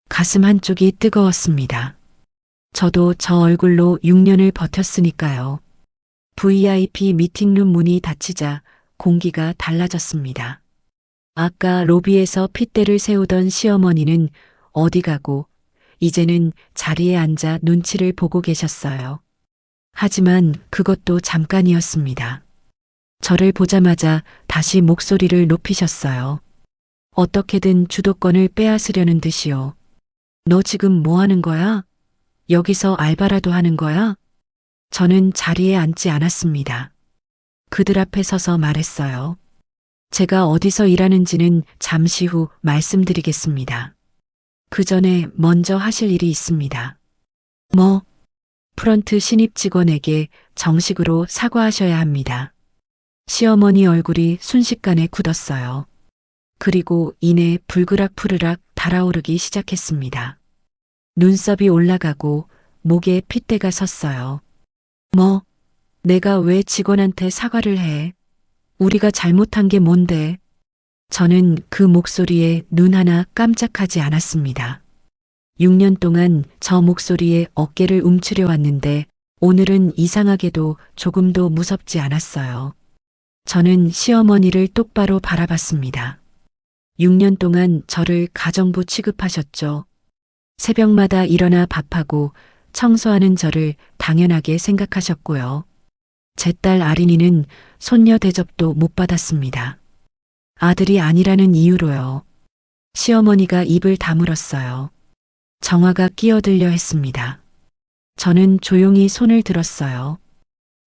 Speaker 2: 가슴 한쪽이 뜨거웠습니다. 저도 저 얼굴로 6년을 버텼으니까요. VIP 미팅룸 문이 닫히자 공기가 달라졌습니다. 아까 로비에서 핏대를 세우던 시어머니는 어디 가고 이제는 자리에 앉아 눈치를 보고 계셨어요. 하지만 그것도 잠깐이었습니다. 저를 보자마자 다시 목소리를 높이셨어요. 어떻게든 주도권을 빼앗으려는 듯이요. 너 지금 뭐 하는 거야? 여기서 알바라도 하는 거야? 저는 자리에 앉지 않았습니다. 그들 앞에 서서 말했어요. 제가 어디서 일하는지는 잠시 후 말씀드리겠습니다. 그 전에 먼저 하실 일이 있습니다. 뭐? 프런트 신입 직원에게 정식으로 사과하셔야 합니다. 시어머니 얼굴이 순식간에 굳었어요. 그리고 이내 불그락푸르락 달아오르기 시작했습니다. 눈썹이 올라가고 목에 핏대가 섰어요. 뭐? 내가 왜 직원한테 사과를 해? 우리가 잘못한 게 뭔데? 저는 그 목소리에 눈 하나 깜짝하지 않았습니다. 6년 동안 저 목소리에 어깨를 움츠려 왔는데 오늘은 이상하게도 조금도 무섭지 않았어요. 저는 시어머니를 똑바로 바라봤습니다. 6년 동안 저를 가정부 취급하셨죠. 새벽마다 일어나 밥하고 청소하는 저를 당연하게 생각하셨고요. 제 딸 아린이는 손녀 대접도 못 받았습니다. 아들이 아니라는 이유로요. 시어머니가 입을 다물었어요. 정화가 끼어들려 했습니다. 저는 조용히 손을 들었어요.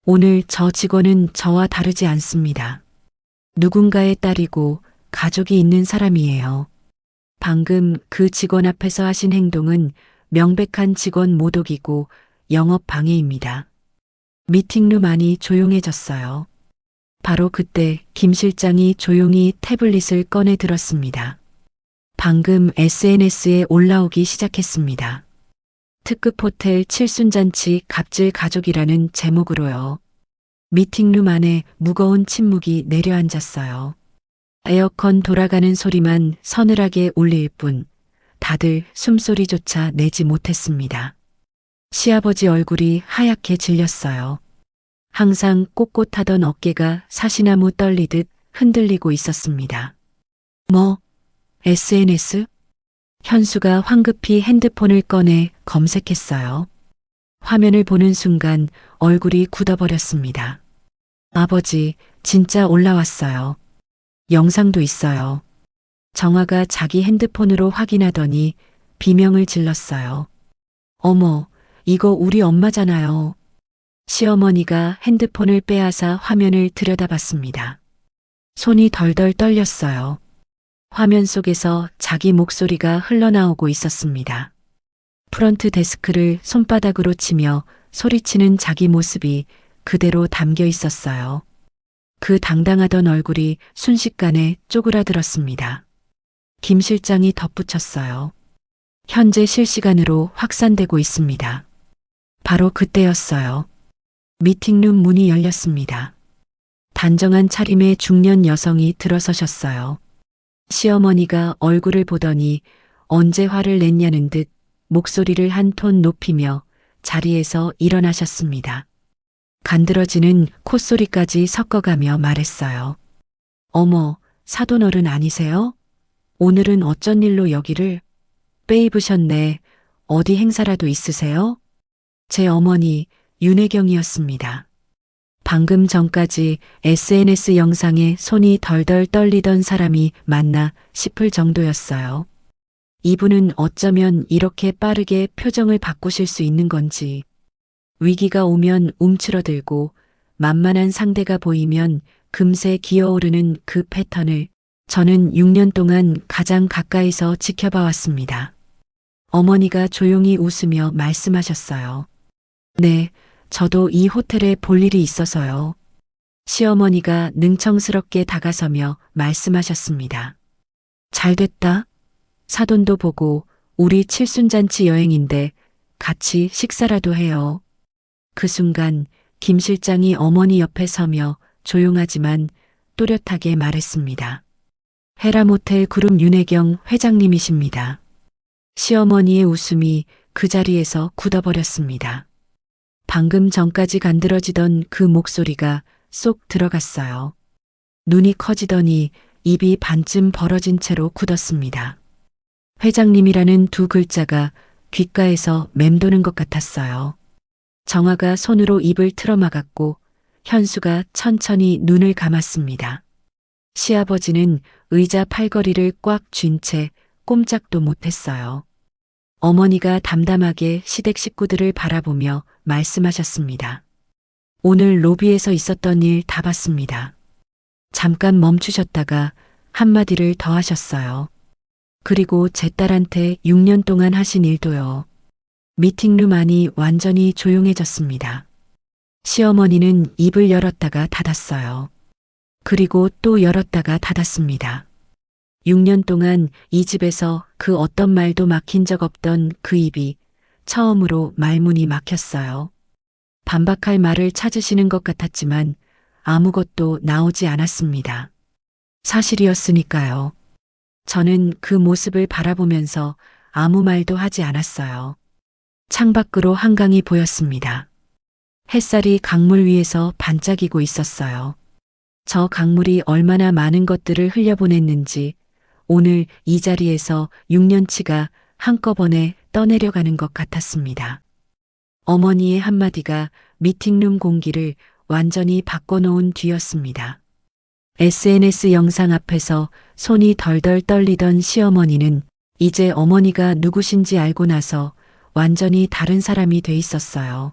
Speaker 2: 오늘 저 직원은 저와 다르지 않습니다. 누군가의 딸이고 가족이 있는 사람이에요. 방금 그 직원 앞에서 하신 행동은 명백한 직원 모독이고 영업 방해입니다. 미팅룸 안이 조용해졌어요. 바로 그때 김 실장이 조용히 태블릿을 꺼내 들었습니다. 방금 SNS에 올라오기 시작했습니다. 특급 호텔 칠순잔치 갑질 가족이라는 제목으로요. 미팅룸 안에 무거운 침묵이 내려앉았어요. 에어컨 돌아가는 소리만 서늘하게 울릴 뿐 다들 숨소리조차 내지 못했습니다. 시아버지 얼굴이 하얗게 질렸어요. 항상 꼿꼿하던 어깨가 사시나무 떨리듯 흔들리고 있었습니다. 뭐, SNS? 현수가 황급히 핸드폰을 꺼내 검색했어요. 화면을 보는 순간 얼굴이 굳어버렸습니다. 아버지, 진짜 올라왔어요. 영상도 있어요. 정화가 자기 핸드폰으로 확인하더니 비명을 질렀어요. 어머, 이거 우리 엄마잖아요. 시어머니가 핸드폰을 빼앗아 화면을 들여다봤습니다. 손이 덜덜 떨렸어요. 화면 속에서 자기 목소리가 흘러나오고 있었습니다. 프런트 데스크를 손바닥으로 치며 소리치는 자기 모습이 그대로 담겨 있었어요. 그 당당하던 얼굴이 순식간에 쪼그라들었습니다. 김 실장이 덧붙였어요. 현재 실시간으로 확산되고 있습니다. 바로 그때였어요. 미팅룸 문이 열렸습니다. 단정한 차림의 중년 여성이 들어서셨어요. 시어머니가 얼굴을 보더니 언제 화를 냈냐는 듯 목소리를 한 톤 높이며 자리에서 일어나셨습니다. 간드러지는 콧소리까지 섞어가며 말했어요. 어머, 사돈어른 아니세요? 오늘은 어쩐 일로 여기를 빼입으셨네. 어디 행사라도 있으세요? 제 어머니 윤혜경이었습니다. 방금 전까지 SNS 영상에 손이 덜덜 떨리던 사람이 맞나 싶을 정도였어요. 이분은 어쩌면 이렇게 빠르게 표정을 바꾸실 수 있는 건지, 위기가 오면 움츠러들고 만만한 상대가 보이면 금세 기어오르는 그 패턴을 저는 6년 동안 가장 가까이서 지켜봐 왔습니다. 어머니가 조용히 웃으며 말씀하셨어요. 네, 저도 이 호텔에 볼 일이 있어서요. 시어머니가 능청스럽게 다가서며 말씀하셨습니다. 잘 됐다. 사돈도 보고 우리 칠순잔치 여행인데 같이 식사라도 해요. 그 순간 김 실장이 어머니 옆에 서며 조용하지만 또렷하게 말했습니다. 헤라모텔 그룹 윤혜경 회장님이십니다. 시어머니의 웃음이 그 자리에서 굳어버렸습니다. 방금 전까지 간드러지던 그 목소리가 쏙 들어갔어요. 눈이 커지더니 입이 반쯤 벌어진 채로 굳었습니다. 회장님이라는 두 글자가 귓가에서 맴도는 것 같았어요. 정화가 손으로 입을 틀어막았고 현수가 천천히 눈을 감았습니다. 시아버지는 의자 팔걸이를 꽉 쥔 채 꼼짝도 못했어요. 어머니가 담담하게 시댁 식구들을 바라보며 말씀하셨습니다. 오늘 로비에서 있었던 일 다 봤습니다. 잠깐 멈추셨다가 한마디를 더 하셨어요. 그리고 제 딸한테 6년 동안 하신 일도요. 미팅룸 안이 완전히 조용해졌습니다. 시어머니는 입을 열었다가 닫았어요. 그리고 또 열었다가 닫았습니다. 6년 동안 이 집에서 그 어떤 말도 막힌 적 없던 그 입이 처음으로 말문이 막혔어요. 반박할 말을 찾으시는 것 같았지만 아무것도 나오지 않았습니다. 사실이었으니까요. 저는 그 모습을 바라보면서 아무 말도 하지 않았어요. 창밖으로 한강이 보였습니다. 햇살이 강물 위에서 반짝이고 있었어요. 저 강물이 얼마나 많은 것들을 흘려보냈는지 오늘 이 자리에서 6년치가 한꺼번에 떠내려가는 것 같았습니다. 어머니의 한마디가 미팅룸 공기를 완전히 바꿔놓은 뒤였습니다. SNS 영상 앞에서 손이 덜덜 떨리던 시어머니는 이제 어머니가 누구신지 알고 나서 완전히 다른 사람이 돼 있었어요.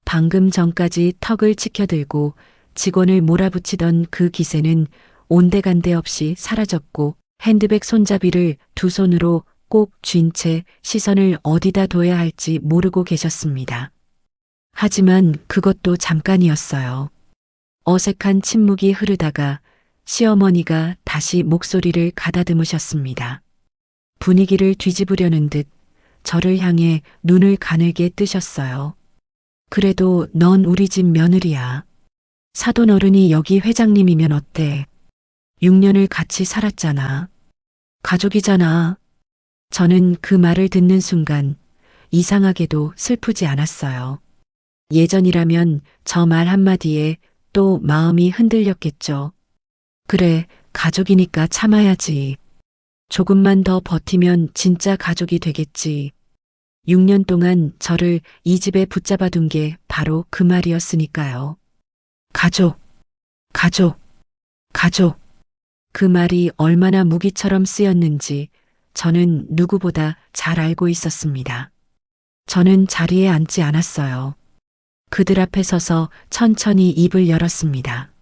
Speaker 2: 방금 전까지 턱을 치켜들고 직원을 몰아붙이던 그 기세는 온데간데 없이 사라졌고 핸드백 손잡이를 두 손으로 꼭 쥔 채 시선을 어디다 둬야 할지 모르고 계셨습니다. 하지만 그것도 잠깐이었어요. 어색한 침묵이 흐르다가 시어머니가 다시 목소리를 가다듬으셨습니다. 분위기를 뒤집으려는 듯 저를 향해 눈을 가늘게 뜨셨어요. 그래도 넌 우리 집 며느리야. 사돈 어른이 여기 회장님이면 어때? 6년을 같이 살았잖아. 가족이잖아. 저는 그 말을 듣는 순간 이상하게도 슬프지 않았어요. 예전이라면 저 말 한마디에 또 마음이 흔들렸겠죠. 그래, 가족이니까 참아야지. 조금만 더 버티면 진짜 가족이 되겠지. 6년 동안 저를 이 집에 붙잡아 둔 게 바로 그 말이었으니까요. 가족, 가족, 가족. 그 말이 얼마나 무기처럼 쓰였는지 저는 누구보다 잘 알고 있었습니다. 저는 자리에 앉지 않았어요. 그들 앞에 서서 천천히 입을 열었습니다.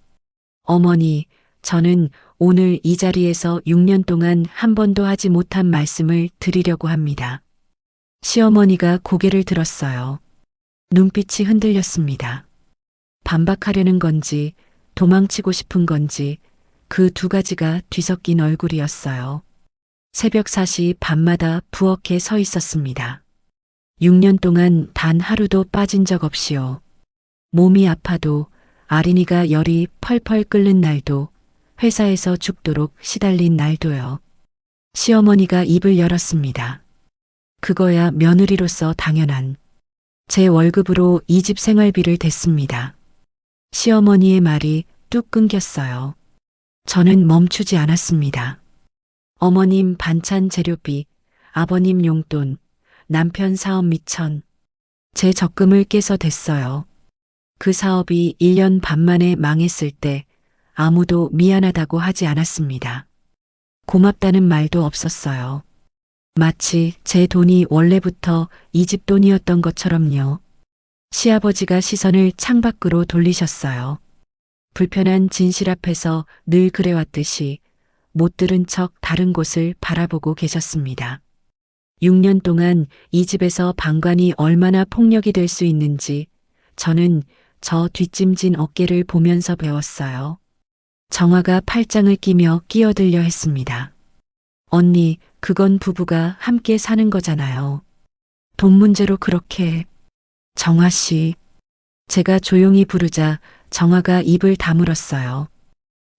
Speaker 2: 어머니, 저는 오늘 이 자리에서 6년 동안 한 번도 하지 못한 말씀을 드리려고 합니다. 시어머니가 고개를 들었어요. 눈빛이 흔들렸습니다. 반박하려는 건지 도망치고 싶은 건지 그 두 가지가 뒤섞인 얼굴이었어요. 새벽 4시 밤마다 부엌에 서 있었습니다. 6년 동안 단 하루도 빠진 적 없이요. 몸이 아파도 아린이가 열이 펄펄 끓는 날도 회사에서 죽도록 시달린 날도요. 시어머니가 입을 열었습니다. 그거야 며느리로서 당연한. 제 월급으로 이 집 생활비를 댔습니다. 시어머니의 말이 뚝 끊겼어요. 저는 멈추지 않았습니다. 어머님 반찬 재료비, 아버님 용돈, 남편 사업 미천. 제 적금을 깨서 댔어요. 그 사업이 1년 반 만에 망했을 때 아무도 미안하다고 하지 않았습니다. 고맙다는 말도 없었어요. 마치 제 돈이 원래부터 이 집 돈이었던 것처럼요. 시아버지가 시선을 창밖으로 돌리셨어요. 불편한 진실 앞에서 늘 그래왔듯이 못 들은 척 다른 곳을 바라보고 계셨습니다. 6년 동안 이 집에서 방관이 얼마나 폭력이 될 수 있는지 저는 저 뒷짐진 어깨를 보면서 배웠어요. 정화가 팔짱을 끼며 끼어들려 했습니다. 언니, 그건 부부가 함께 사는 거잖아요. 돈 문제로 그렇게. 정화 씨. 제가 조용히 부르자 정화가 입을 다물었어요.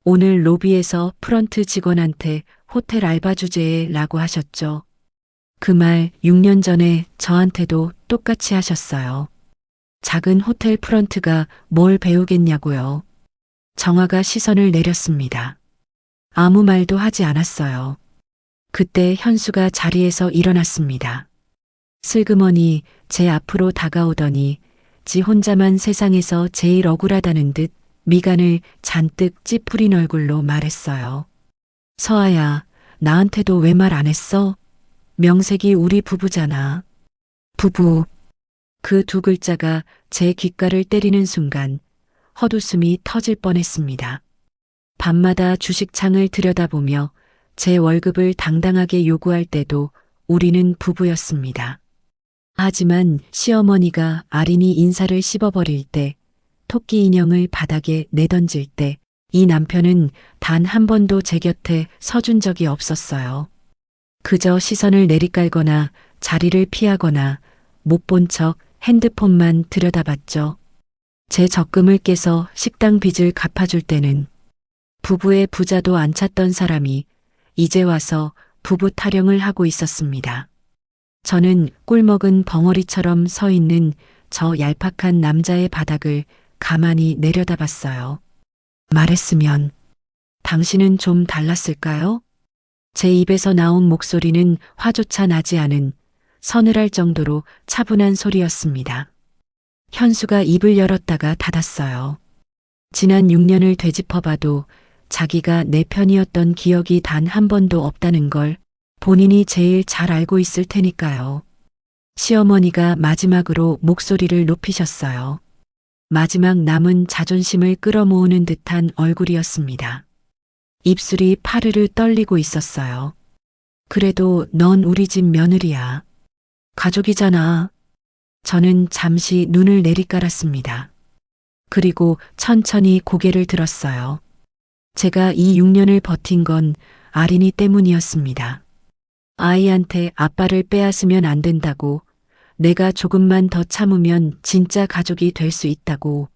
Speaker 2: 오늘 로비에서 프런트 직원한테 호텔 알바 주제라고 하셨죠. 그 말 6년 전에 저한테도 똑같이 하셨어요. 작은 호텔 프런트가 뭘 배우겠냐고요. 정화가 시선을 내렸습니다. 아무 말도 하지 않았어요. 그때 현수가 자리에서 일어났습니다. 슬그머니 제 앞으로 다가오더니 지 혼자만 세상에서 제일 억울하다는 듯 미간을 잔뜩 찌푸린 얼굴로 말했어요. 서아야, 나한테도 왜 말 안 했어? 명색이 우리 부부잖아. 부부. 그 두 글자가 제 귓가를 때리는 순간 헛웃음이 터질 뻔했습니다. 밤마다 주식창을 들여다보며 제 월급을 당당하게 요구할 때도 우리는 부부였습니다. 하지만 시어머니가 아린이 인사를 씹어버릴 때, 토끼 인형을 바닥에 내던질 때, 이 남편은 단 한 번도 제 곁에 서준 적이 없었어요. 그저 시선을 내리깔거나 자리를 피하거나 못 본 척 핸드폰만 들여다봤죠. 제 적금을 깨서 식당 빚을 갚아줄 때는 부부의 부자도 안 찾던 사람이 이제 와서 부부 타령을 하고 있었습니다. 저는 꿀먹은 벙어리처럼 서 있는 저 얄팍한 남자의 바닥을 가만히 내려다봤어요. 말했으면 당신은 좀 달랐을까요? 제 입에서 나온 목소리는 화조차 나지 않은 서늘할 정도로 차분한 소리였습니다. 현수가 입을 열었다가 닫았어요. 지난 6년을 되짚어봐도 자기가 내 편이었던 기억이 단 한 번도 없다는 걸 본인이 제일 잘 알고 있을 테니까요. 시어머니가 마지막으로 목소리를 높이셨어요. 마지막 남은 자존심을 끌어모으는 듯한 얼굴이었습니다. 입술이 파르르 떨리고 있었어요. 그래도 넌 우리 집 며느리야. 가족이잖아. 저는 잠시 눈을 내리깔았습니다. 그리고 천천히 고개를 들었어요. 제가 이 6년을 버틴 건 아린이 때문이었습니다. 아이한테 아빠를 빼앗으면 안 된다고, 내가 조금만 더 참으면 진짜 가족이 될 수 있다고.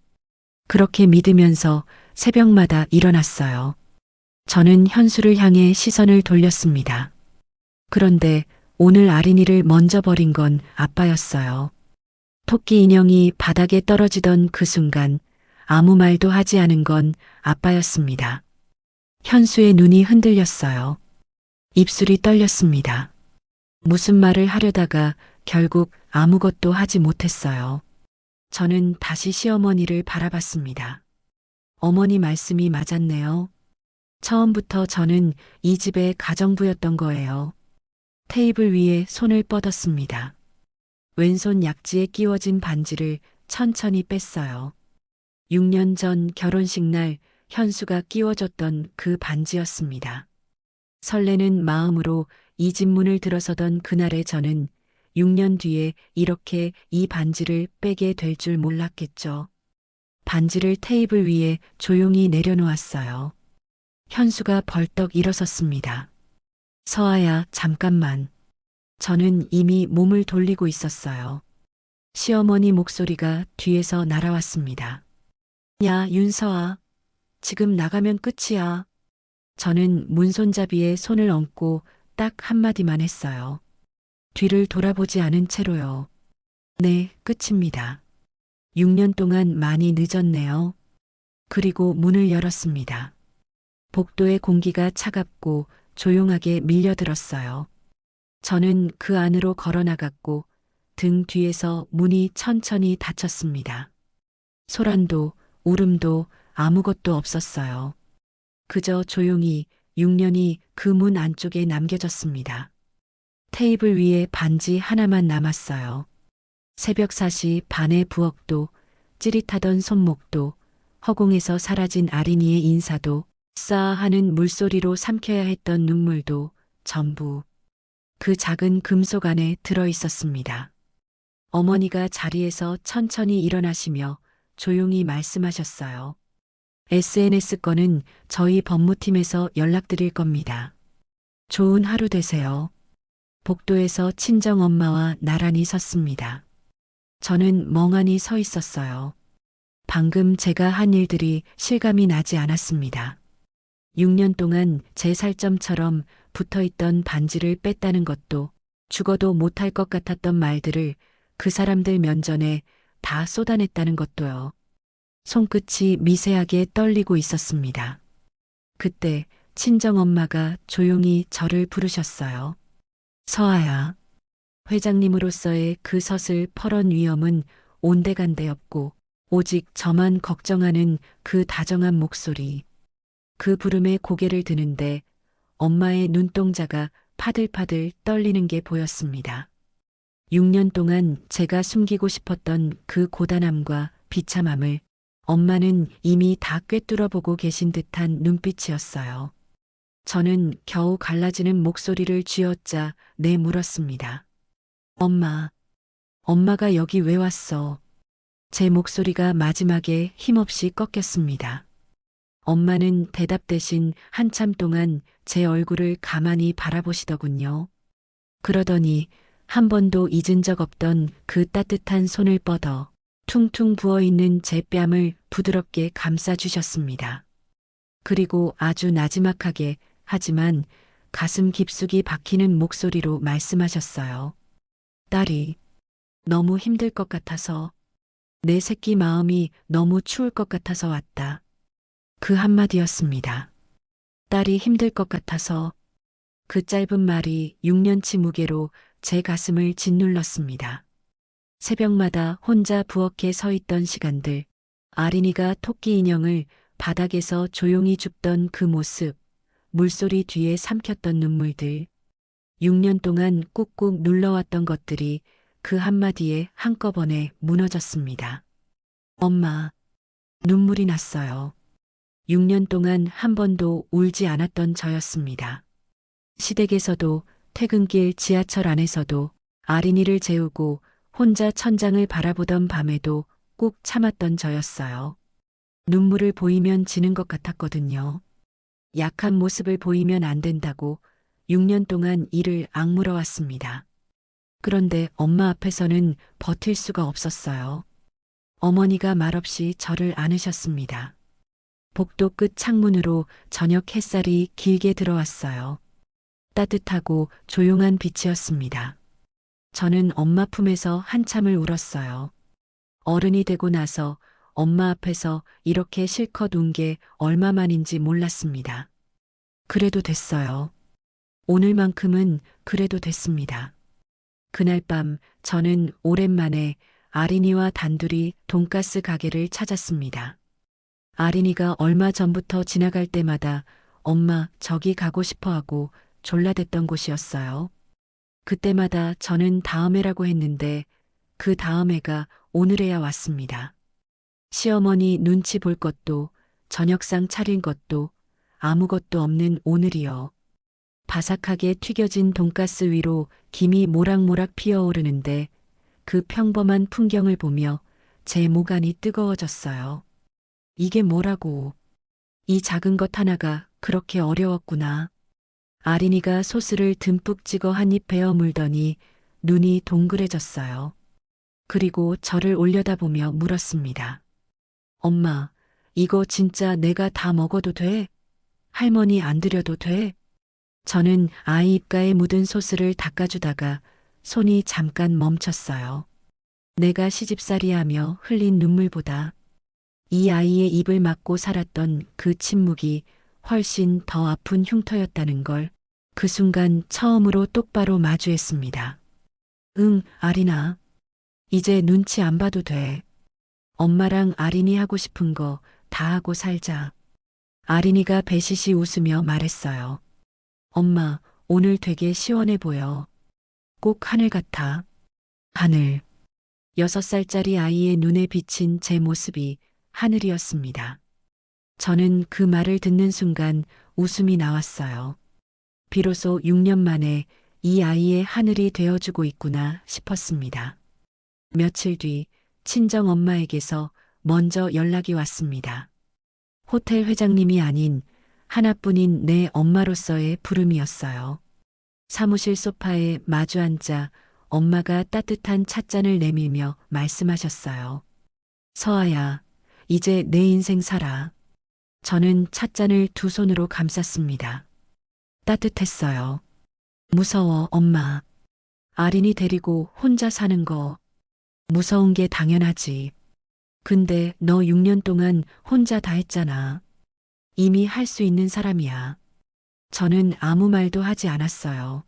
Speaker 2: 그렇게 믿으면서 새벽마다 일어났어요. 저는 현수를 향해 시선을 돌렸습니다. 그런데 오늘 아린이를 먼저 버린 건 아빠였어요. 토끼 인형이 바닥에 떨어지던 그 순간 아무 말도 하지 않은 건 아빠였습니다. 현수의 눈이 흔들렸어요. 입술이 떨렸습니다. 무슨 말을 하려다가 결국 아무것도 하지 못했어요. 저는 다시 시어머니를 바라봤습니다. 어머니 말씀이 맞았네요. 처음부터 저는 이 집의 가정부였던 거예요. 테이블 위에 손을 뻗었습니다. 왼손 약지에 끼워진 반지를 천천히 뺐어요. 6년 전 결혼식 날 현수가 끼워줬던 그 반지였습니다. 설레는 마음으로 이 집 문을 들어서던 그날의 저는 6년 뒤에 이렇게 이 반지를 빼게 될 줄 몰랐겠죠. 반지를 테이블 위에 조용히 내려놓았어요. 현수가 벌떡 일어섰습니다. 서아야, 잠깐만. 저는 이미 몸을 돌리고 있었어요. 시어머니 목소리가 뒤에서 날아왔습니다. 야, 윤서아. 지금 나가면 끝이야. 저는 문손잡이에 손을 얹고 딱 한마디만 했어요. 뒤를 돌아보지 않은 채로요. 네, 끝입니다. 6년 동안 많이 늦었네요. 그리고 문을 열었습니다. 복도의 공기가 차갑고 조용하게 밀려들었어요. 저는 그 안으로 걸어 나갔고 등 뒤에서 문이 천천히 닫혔습니다. 소란도 울음도 아무것도 없었어요. 그저 조용히 6년이 그 문 안쪽에 남겨졌습니다. 테이블 위에 반지 하나만 남았어요. 새벽 4시 반의 부엌도, 찌릿하던 손목도, 허공에서 사라진 아린이의 인사도, 싸 하는 물소리로 삼켜야 했던 눈물도 전부 그 작은 금속 안에 들어 있었습니다. 어머니가 자리에서 천천히 일어나시며 조용히 말씀하셨어요. SNS 건은 저희 법무팀에서 연락드릴 겁니다. 좋은 하루 되세요. 복도에서 친정엄마와 나란히 섰습니다. 저는 멍하니 서 있었어요. 방금 제가 한 일들이 실감이 나지 않았습니다. 6년 동안 제 살점처럼 붙어있던 반지를 뺐다는 것도, 죽어도 못할 것 같았던 말들을 그 사람들 면전에 다 쏟아냈다는 것도요. 손끝이 미세하게 떨리고 있었습니다. 그때 친정엄마가 조용히 저를 부르셨어요. 서아야. 회장님으로서의 그 서슬 퍼런 위엄은 온데간데 없고 오직 저만 걱정하는 그 다정한 목소리. 그 부름에 고개를 드는데 엄마의 눈동자가 파들파들 떨리는 게 보였습니다. 6년 동안 제가 숨기고 싶었던 그 고단함과 비참함을 엄마는 이미 다 꿰뚫어 보고 계신 듯한 눈빛이었어요. 저는 겨우 갈라지는 목소리를 쥐어짜 내물었습니다. 엄마가 여기 왜 왔어? 제 목소리가 마지막에 힘없이 꺾였습니다. 엄마는 대답 대신 한참 동안 제 얼굴을 가만히 바라보시더군요. 그러더니 한 번도 잊은 적 없던 그 따뜻한 손을 뻗어 퉁퉁 부어있는 제 뺨을 부드럽게 감싸주셨습니다. 그리고 아주 나지막하게 하지만 가슴 깊숙이 박히는 목소리로 말씀하셨어요. 딸이 너무 힘들 것 같아서, 내 새끼 마음이 너무 추울 것 같아서 왔다. 그 한마디였습니다. 딸이 힘들 것 같아서. 그 짧은 말이 6년치 무게로 제 가슴을 짓눌렀습니다. 새벽마다 혼자 부엌에 서 있던 시간들, 아린이가 토끼 인형을 바닥에서 조용히 줍던 그 모습, 물소리 뒤에 삼켰던 눈물들, 6년 동안 꾹꾹 눌러왔던 것들이 그 한마디에 한꺼번에 무너졌습니다. 엄마, 눈물이 났어요. 6년 동안 한 번도 울지 않았던 저였습니다. 시댁에서도 퇴근길 지하철 안에서도 아린이를 재우고 혼자 천장을 바라보던 밤에도 꾹 참았던 저였어요. 눈물을 보이면 지는 것 같았거든요. 약한 모습을 보이면 안 된다고 6년 동안 이를 악물어 왔습니다. 그런데 엄마 앞에서는 버틸 수가 없었어요. 어머니가 말없이 저를 안으셨습니다. 복도 끝 창문으로 저녁 햇살이 길게 들어왔어요. 따뜻하고 조용한 빛이었습니다. 저는 엄마 품에서 한참을 울었어요. 어른이 되고 나서 엄마 앞에서 이렇게 실컷 운 게 얼마만인지 몰랐습니다. 그래도 됐어요. 오늘만큼은 그래도 됐습니다. 그날 밤 저는 오랜만에 아린이와 단둘이 돈가스 가게를 찾았습니다. 아린이가 얼마 전부터 지나갈 때마다 엄마 저기 가고 싶어 하고 졸라댔던 곳이었어요. 그때마다 저는 다음에라고 했는데 그 다음에가 오늘에야 왔습니다. 시어머니 눈치 볼 것도 저녁상 차린 것도 아무것도 없는 오늘이요. 바삭하게 튀겨진 돈가스 위로 김이 모락모락 피어오르는데 그 평범한 풍경을 보며 제 목안이 뜨거워졌어요. 이게 뭐라고. 이 작은 것 하나가 그렇게 어려웠구나. 아린이가 소스를 듬뿍 찍어 한 입 베어 물더니 눈이 동그래졌어요. 그리고 저를 올려다보며 물었습니다. 엄마, 이거 진짜 내가 다 먹어도 돼? 할머니 안 드려도 돼? 저는 아이 입가에 묻은 소스를 닦아주다가 손이 잠깐 멈췄어요. 내가 시집살이하며 흘린 눈물보다 이 아이의 입을 막고 살았던 그 침묵이 훨씬 더 아픈 흉터였다는 걸 그 순간 처음으로 똑바로 마주했습니다. 응, 아린아. 이제 눈치 안 봐도 돼. 엄마랑 아린이 하고 싶은 거 다 하고 살자. 아린이가 배시시 웃으며 말했어요. 엄마, 오늘 되게 시원해 보여. 꼭 하늘 같아. 하늘. 6살짜리 아이의 눈에 비친 제 모습이 하늘이었습니다. 저는 그 말을 듣는 순간 웃음이 나왔어요. 비로소 6년 만에 이 아이의 하늘이 되어주고 있구나 싶었습니다. 며칠 뒤 친정 엄마에게서 먼저 연락이 왔습니다. 호텔 회장님이 아닌 하나뿐인 내 엄마로서의 부름이었어요. 사무실 소파에 마주 앉아 엄마가 따뜻한 찻잔을 내밀며 말씀하셨어요. 서아야, 이제 내 인생 살아. 저는 찻잔을 두 손으로 감쌌습니다. 따뜻했어요. 무서워, 엄마. 아린이 데리고 혼자 사는 거. 무서운 게 당연하지. 근데 너 6년 동안 혼자 다 했잖아. 이미 할 수 있는 사람이야. 저는 아무 말도 하지 않았어요.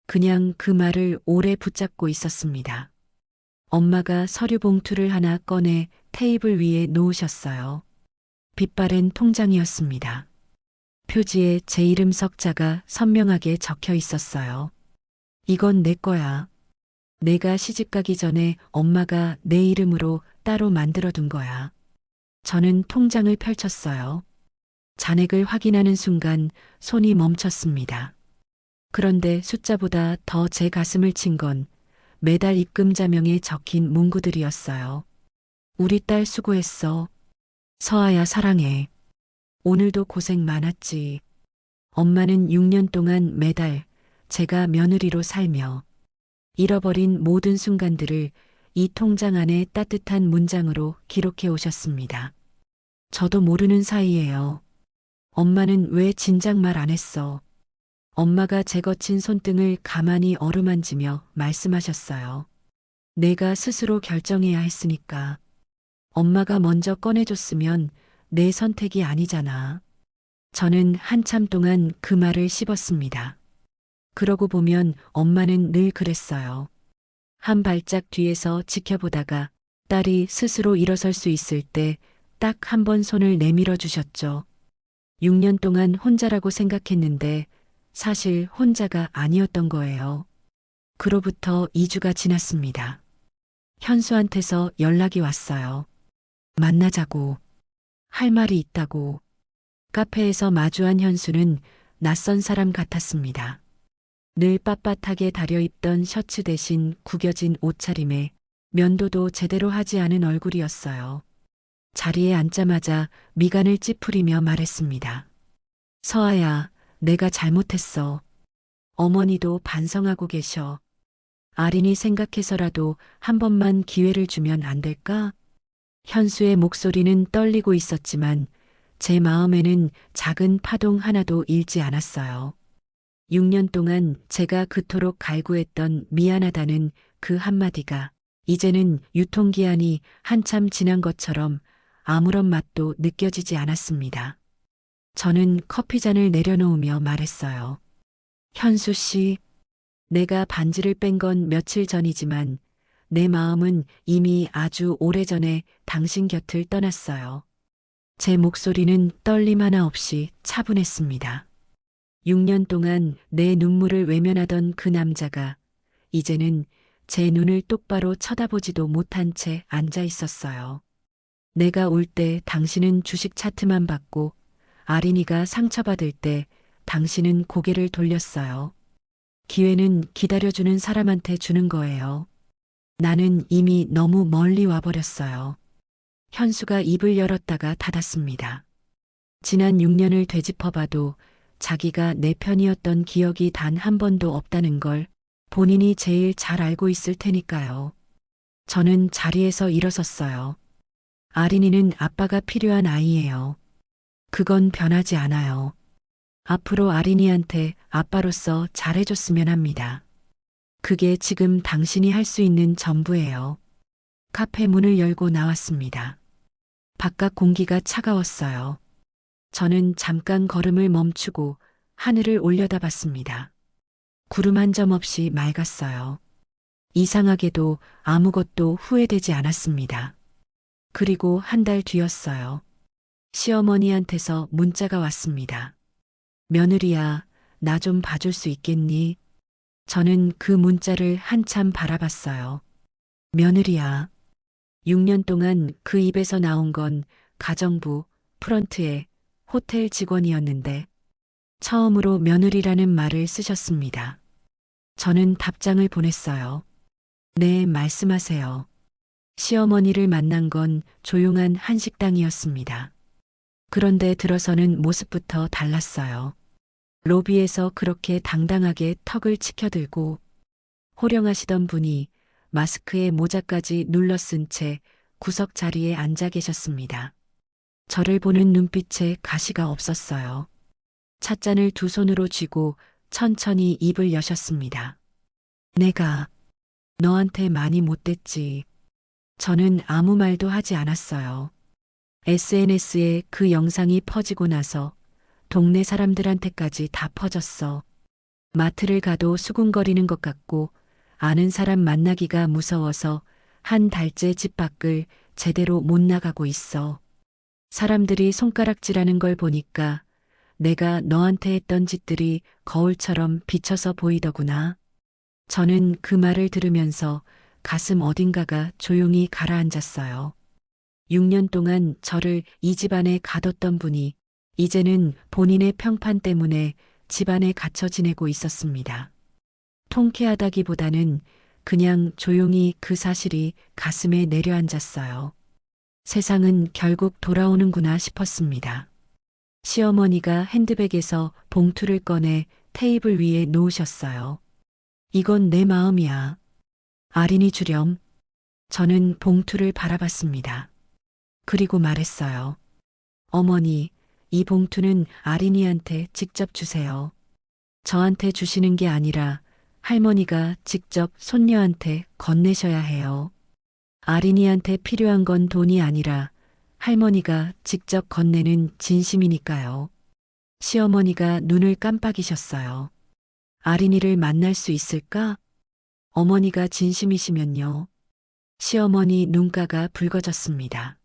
Speaker 2: 그냥 그 말을 오래 붙잡고 있었습니다. 엄마가 서류 봉투를 하나 꺼내 테이블 위에 놓으셨어요. 빛바랜 통장이었습니다. 표지에 제 이름 석자가 선명하게 적혀 있었어요. 이건 내 거야. 내가 시집가기 전에 엄마가 내 이름으로 따로 만들어둔 거야. 저는 통장을 펼쳤어요. 잔액을 확인하는 순간 손이 멈췄습니다. 그런데 숫자보다 더 제 가슴을 친 건 매달 입금 자명에 적힌 문구들이었어요. 우리 딸 수고했어. 서아야 사랑해. 오늘도 고생 많았지. 엄마는 6년 동안 매달 제가 며느리로 살며 잃어버린 모든 순간들을 이 통장 안에 따뜻한 문장으로 기록해 오셨습니다. 저도 모르는 사이에요. 엄마는 왜 진작 말 안 했어? 엄마가 제 거친 손등을 가만히 어루만지며 말씀하셨어요. 내가 스스로 결정해야 했으니까. 엄마가 먼저 꺼내줬으면 내 선택이 아니잖아. 저는 한참 동안 그 말을 씹었습니다. 그러고 보면 엄마는 늘 그랬어요. 한 발짝 뒤에서 지켜보다가 딸이 스스로 일어설 수 있을 때 딱 한 번 손을 내밀어 주셨죠. 6년 동안 혼자라고 생각했는데 사실 혼자가 아니었던 거예요. 그로부터 2주가 지났습니다. 현수한테서 연락이 왔어요. 만나자고. 할 말이 있다고. 카페에서 마주한 현수는 낯선 사람 같았습니다. 늘 빳빳하게 다려입던 셔츠 대신 구겨진 옷차림에 면도도 제대로 하지 않은 얼굴이었어요. 자리에 앉자마자 미간을 찌푸리며 말했습니다. 서아야, 내가 잘못했어. 어머니도 반성하고 계셔. 아린이 생각해서라도 한 번만 기회를 주면 안 될까? 현수의 목소리는 떨리고 있었지만 제 마음에는 작은 파동 하나도 일지 않았어요. 6년 동안 제가 그토록 갈구했던 미안하다는 그 한마디가 이제는 유통기한이 한참 지난 것처럼 아무런 맛도 느껴지지 않았습니다. 저는 커피잔을 내려놓으며 말했어요. 현수 씨, 내가 반지를 뺀 건 며칠 전이지만 내 마음은 이미 아주 오래전에 당신 곁을 떠났어요. 제 목소리는 떨림 하나 없이 차분했습니다. 6년 동안 내 눈물을 외면하던 그 남자가 이제는 제 눈을 똑바로 쳐다보지도 못한 채 앉아 있었어요. 내가 울 때 당신은 주식 차트만 봤고 아린이가 상처받을 때 당신은 고개를 돌렸어요. 기회는 기다려주는 사람한테 주는 거예요. 나는 이미 너무 멀리 와버렸어요. 현수가 입을 열었다가 닫았습니다. 지난 6년을 되짚어봐도 자기가 내 편이었던 기억이 단 한 번도 없다는 걸 본인이 제일 잘 알고 있을 테니까요. 저는 자리에서 일어섰어요. 아린이는 아빠가 필요한 아이예요. 그건 변하지 않아요. 앞으로 아린이한테 아빠로서 잘해줬으면 합니다. 그게 지금 당신이 할 수 있는 전부예요. 카페 문을 열고 나왔습니다. 바깥 공기가 차가웠어요. 저는 잠깐 걸음을 멈추고 하늘을 올려다봤습니다. 구름 한 점 없이 맑았어요. 이상하게도 아무것도 후회되지 않았습니다. 그리고 한 달 뒤였어요. 시어머니한테서 문자가 왔습니다. 며느리야, 나 좀 봐줄 수 있겠니? 저는 그 문자를 한참 바라봤어요. 며느리야. 6년 동안 그 입에서 나온 건 가정부, 프런트의 호텔 직원이었는데 처음으로 며느리라는 말을 쓰셨습니다. 저는 답장을 보냈어요. 네, 말씀하세요. 시어머니를 만난 건 조용한 한식당이었습니다. 그런데 들어서는 모습부터 달랐어요. 로비에서 그렇게 당당하게 턱을 치켜들고 호령하시던 분이 마스크에 모자까지 눌러 쓴 채 구석 자리에 앉아 계셨습니다. 저를 보는 눈빛에 가시가 없었어요. 찻잔을 두 손으로 쥐고 천천히 입을 여셨습니다. 내가 너한테 많이 못됐지. 저는 아무 말도 하지 않았어요. SNS에 그 영상이 퍼지고 나서 동네 사람들한테까지 다 퍼졌어. 마트를 가도 수군거리는 것 같고 아는 사람 만나기가 무서워서 한 달째 집 밖을 제대로 못 나가고 있어. 사람들이 손가락질하는 걸 보니까 내가 너한테 했던 짓들이 거울처럼 비쳐서 보이더구나. 저는 그 말을 들으면서 가슴 어딘가가 조용히 가라앉았어요. 6년 동안 저를 이 집안에 가뒀던 분이 이제는 본인의 평판 때문에 집안에 갇혀 지내고 있었습니다. 통쾌하다기보다는 그냥 조용히 그 사실이 가슴에 내려앉았어요. 세상은 결국 돌아오는구나 싶었습니다. 시어머니가 핸드백에서 봉투를 꺼내 테이블 위에 놓으셨어요. 이건 내 마음이야. 아린이 주렴. 저는 봉투를 바라봤습니다. 그리고 말했어요. 어머니, 이 봉투는 아린이한테 직접 주세요. 저한테 주시는 게 아니라 할머니가 직접 손녀한테 건네셔야 해요. 아린이한테 필요한 건 돈이 아니라 할머니가 직접 건네는 진심이니까요. 시어머니가 눈을 깜빡이셨어요. 아린이를 만날 수 있을까? 어머니가 진심이시면요. 시어머니 눈가가 붉어졌습니다.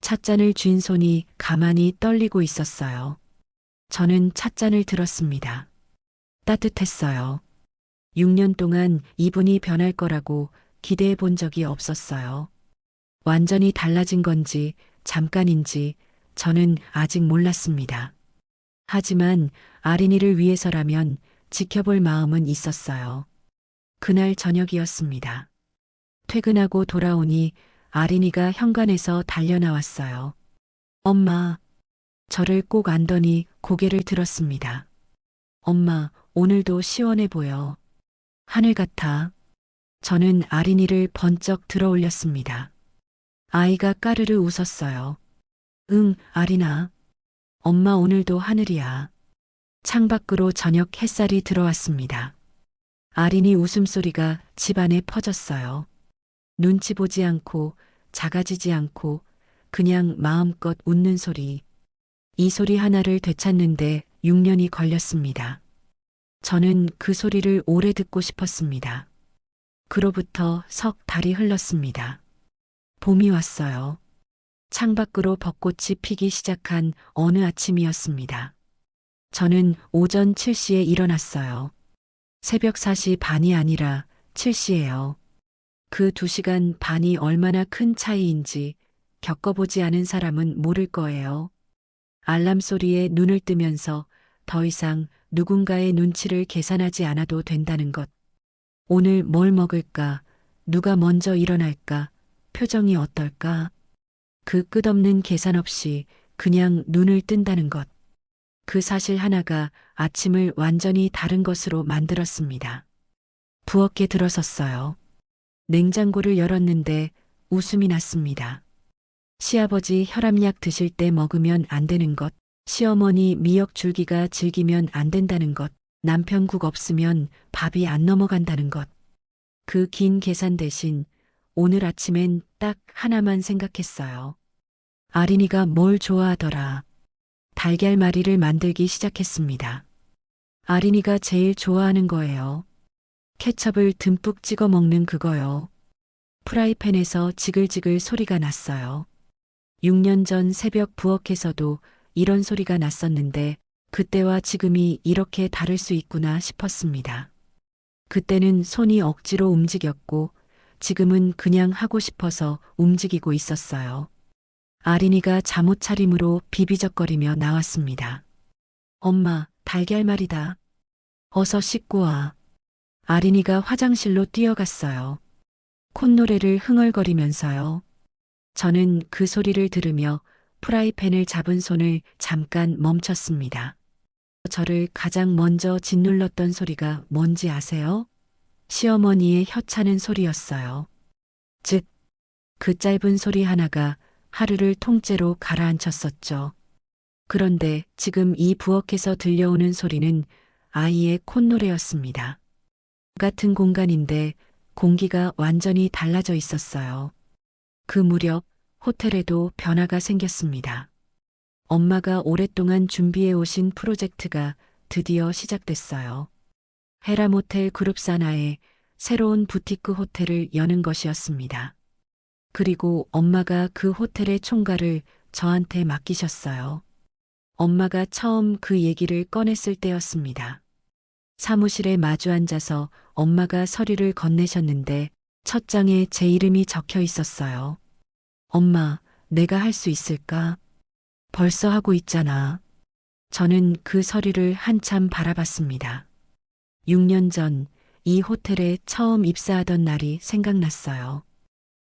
Speaker 2: 찻잔을 쥔 손이 가만히 떨리고 있었어요. 저는 찻잔을 들었습니다. 따뜻했어요. 6년 동안 이분이 변할 거라고 기대해 본 적이 없었어요. 완전히 달라진 건지 잠깐인지 저는 아직 몰랐습니다. 하지만 아린이를 위해서라면 지켜볼 마음은 있었어요. 그날 저녁이었습니다. 퇴근하고 돌아오니 아린이가 현관에서 달려나왔어요. 엄마, 저를 꼭 안더니 고개를 들었습니다. 엄마, 오늘도 시원해 보여. 하늘 같아. 저는 아린이를 번쩍 들어 올렸습니다. 아이가 까르르 웃었어요. 응, 아린아. 엄마 오늘도 하늘이야. 창밖으로 저녁 햇살이 들어왔습니다. 아린이 웃음소리가 집안에 퍼졌어요. 눈치 보지 않고 작아지지 않고 그냥 마음껏 웃는 소리. 이 소리 하나를 되찾는데 6년이 걸렸습니다. 저는 그 소리를 오래 듣고 싶었습니다. 그로부터 석 달이 흘렀습니다. 봄이 왔어요. 창밖으로 벚꽃이 피기 시작한 어느 아침이었습니다. 저는 오전 7시에 일어났어요. 새벽 4시 반이 아니라 7시예요. 그 2시간 반이 얼마나 큰 차이인지 겪어보지 않은 사람은 모를 거예요. 알람 소리에 눈을 뜨면서 더 이상 누군가의 눈치를 계산하지 않아도 된다는 것. 오늘 뭘 먹을까? 누가 먼저 일어날까? 표정이 어떨까? 그 끝없는 계산 없이 그냥 눈을 뜬다는 것. 그 사실 하나가 아침을 완전히 다른 것으로 만들었습니다. 부엌에 들어섰어요. 냉장고를 열었는데 웃음이 났습니다. 시아버지 혈압약 드실 때 먹으면 안 되는 것, 시어머니 미역 줄기가 질기면 안 된다는 것, 남편 국 없으면 밥이 안 넘어간다는 것. 그 긴 계산 대신 오늘 아침엔 딱 하나만 생각했어요. 아린이가 뭘 좋아하더라. 달걀말이를 만들기 시작했습니다. 아린이가 제일 좋아하는 거예요. 케첩을 듬뿍 찍어 먹는 그거요. 프라이팬에서 지글지글 소리가 났어요. 6년 전 새벽 부엌에서도 이런 소리가 났었는데 그때와 지금이 이렇게 다를 수 있구나 싶었습니다. 그때는 손이 억지로 움직였고 지금은 그냥 하고 싶어서 움직이고 있었어요. 아린이가 잠옷 차림으로 비비적거리며 나왔습니다. 엄마, 달걀말이다. 어서 씻고 와. 아린이가 화장실로 뛰어갔어요. 콧노래를 흥얼거리면서요. 저는 그 소리를 들으며 프라이팬을 잡은 손을 잠깐 멈췄습니다. 저를 가장 먼저 짓눌렀던 소리가 뭔지 아세요? 시어머니의 혀차는 소리였어요. 즉, 그 짧은 소리 하나가 하루를 통째로 가라앉혔었죠. 그런데 지금 이 부엌에서 들려오는 소리는 아이의 콧노래였습니다. 같은 공간인데 공기가 완전히 달라져 있었어요. 그 무렵 호텔에도 변화가 생겼습니다. 엄마가 오랫동안 준비해 오신 프로젝트가 드디어 시작됐어요. 헤라모텔 그룹 산하에 새로운 부티크 호텔을 여는 것이었습니다. 그리고 엄마가 그 호텔의 총괄을 저한테 맡기셨어요. 엄마가 처음 그 얘기를 꺼냈을 때였습니다. 사무실에 마주 앉아서 엄마가 서류를 건네셨는데 첫 장에 제 이름이 적혀 있었어요. 엄마, 내가 할 수 있을까? 벌써 하고 있잖아. 저는 그 서류를 한참 바라봤습니다. 6년 전 이 호텔에 처음 입사하던 날이 생각났어요.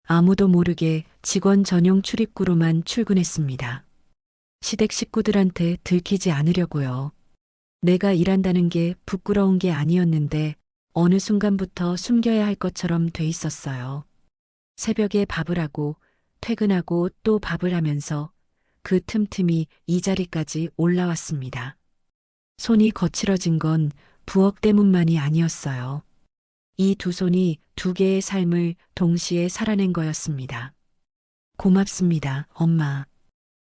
Speaker 2: 아무도 모르게 직원 전용 출입구로만 출근했습니다. 시댁 식구들한테 들키지 않으려고요. 내가 일한다는 게 부끄러운 게 아니었는데 어느 순간부터 숨겨야 할 것처럼 돼 있었어요. 새벽에 밥을 하고 퇴근하고 또 밥을 하면서 그 틈틈이 이 자리까지 올라왔습니다. 손이 거칠어진 건 부엌 때문만이 아니었어요. 이 두 손이 두 개의 삶을 동시에 살아낸 거였습니다. 고맙습니다, 엄마.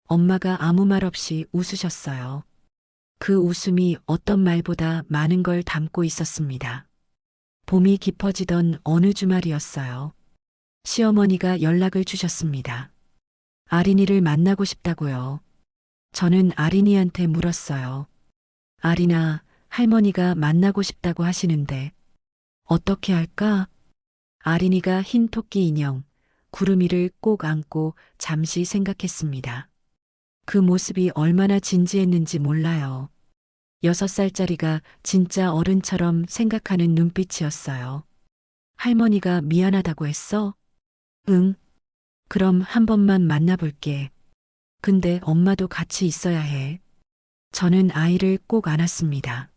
Speaker 2: 엄마가 아무 말 없이 웃으셨어요. 그 웃음이 어떤 말보다 많은 걸 담고 있었습니다. 봄이 깊어지던 어느 주말이었어요. 시어머니가 연락을 주셨습니다. 아린이를 만나고 싶다고요. 저는 아린이한테 물었어요. 아린아, 할머니가 만나고 싶다고 하시는데 어떻게 할까? 아린이가 흰 토끼 인형, 구름이를 꼭 안고 잠시 생각했습니다. 그 모습이 얼마나 진지했는지 몰라요. 6살짜리가 진짜 어른처럼 생각하는 눈빛이었어요. 할머니가 미안하다고 했어? 응. 그럼 한 번만 만나볼게. 근데 엄마도 같이 있어야 해. 저는 아이를 꼭 안았습니다.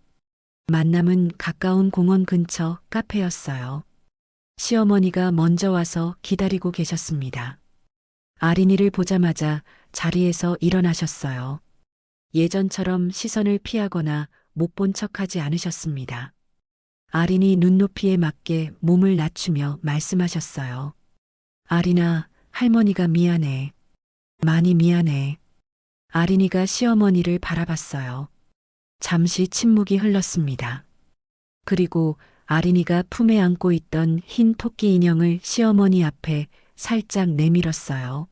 Speaker 2: 만남은 가까운 공원 근처 카페였어요. 시어머니가 먼저 와서 기다리고 계셨습니다. 아린이를 보자마자 자리에서 일어나셨어요. 예전처럼 시선을 피하거나 못 본 척하지 않으셨습니다. 아린이 눈높이에 맞게 몸을 낮추며 말씀하셨어요. 아린아, 할머니가 미안해. 많이 미안해. 아린이가 시어머니를 바라봤어요. 잠시 침묵이 흘렀습니다. 그리고 아린이가 품에 안고 있던 흰 토끼 인형을 시어머니 앞에 살짝 내밀었어요.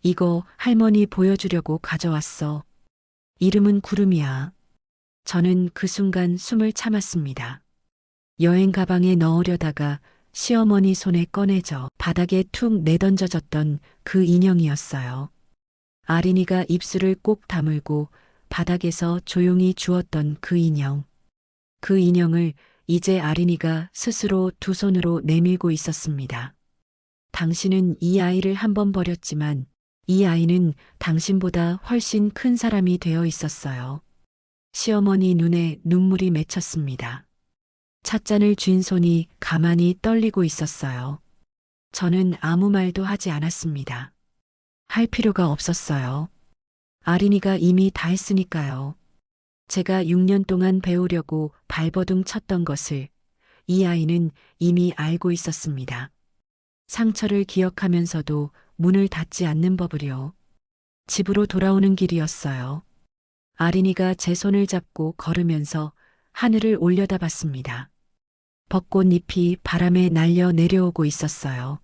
Speaker 2: 이거 할머니 보여주려고 가져왔어. 이름은 구름이야. 저는 그 순간 숨을 참았습니다. 여행 가방에 넣으려다가 시어머니 손에 꺼내져 바닥에 툭 내던져졌던 그 인형이었어요. 아린이가 입술을 꼭 다물고 바닥에서 조용히 주웠던 그 인형. 그 인형을 이제 아린이가 스스로 두 손으로 내밀고 있었습니다. 당신은 이 아이를 한 번 버렸지만 이 아이는 당신보다 훨씬 큰 사람이 되어 있었어요. 시어머니 눈에 눈물이 맺혔습니다. 찻잔을 쥔 손이 가만히 떨리고 있었어요. 저는 아무 말도 하지 않았습니다. 할 필요가 없었어요. 아린이가 이미 다 했으니까요. 제가 6년 동안 배우려고 발버둥 쳤던 것을 이 아이는 이미 알고 있었습니다. 상처를 기억하면서도 문을 닫지 않는 법을요. 집으로 돌아오는 길이었어요. 아린이가 제 손을 잡고 걸으면서 하늘을 올려다봤습니다. 벚꽃잎이 바람에 날려 내려오고 있었어요.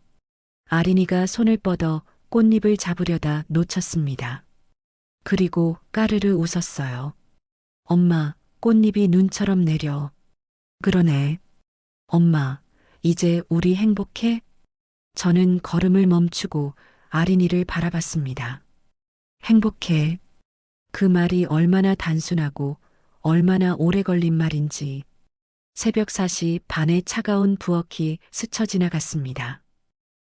Speaker 2: 아린이가 손을 뻗어 꽃잎을 잡으려다 놓쳤습니다. 그리고 까르르 웃었어요. 엄마, 꽃잎이 눈처럼 내려. 그러네. 엄마, 이제 우리 행복해? 저는 걸음을 멈추고 아린이를 바라봤습니다. 행복해. 그 말이 얼마나 단순하고 얼마나 오래 걸린 말인지 새벽 4시 반에 차가운 부엌이 스쳐 지나갔습니다.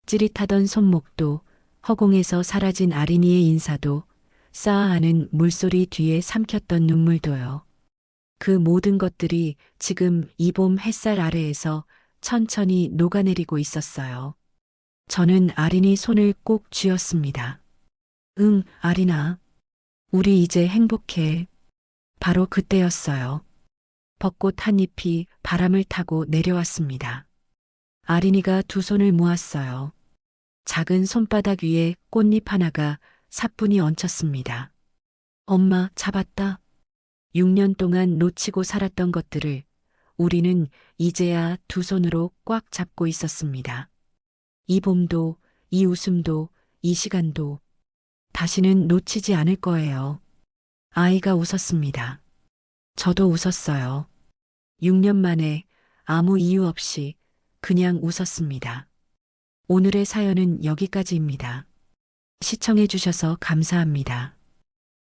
Speaker 2: 찌릿하던 손목도 허공에서 사라진 아린이의 인사도 쌓아하는 물소리 뒤에 삼켰던 눈물도요. 그 모든 것들이 지금 이 봄 햇살 아래에서 천천히 녹아내리고 있었어요. 저는 아린이 손을 꼭 쥐었습니다. 응, 아린아. 우리 이제 행복해. 바로 그때였어요. 벚꽃 한 잎이 바람을 타고 내려왔습니다. 아린이가 두 손을 모았어요. 작은 손바닥 위에 꽃잎 하나가 사뿐히 얹혔습니다. 엄마, 잡았다. 6년 동안 놓치고 살았던 것들을 우리는 이제야 두 손으로 꽉 잡고 있었습니다. 이 봄도, 이 웃음도, 이 시간도 다시는 놓치지 않을 거예요. 아이가 웃었습니다. 저도 웃었어요. 6년 만에 아무 이유 없이 그냥 웃었습니다. 오늘의 사연은 여기까지입니다. 시청해 주셔서 감사합니다.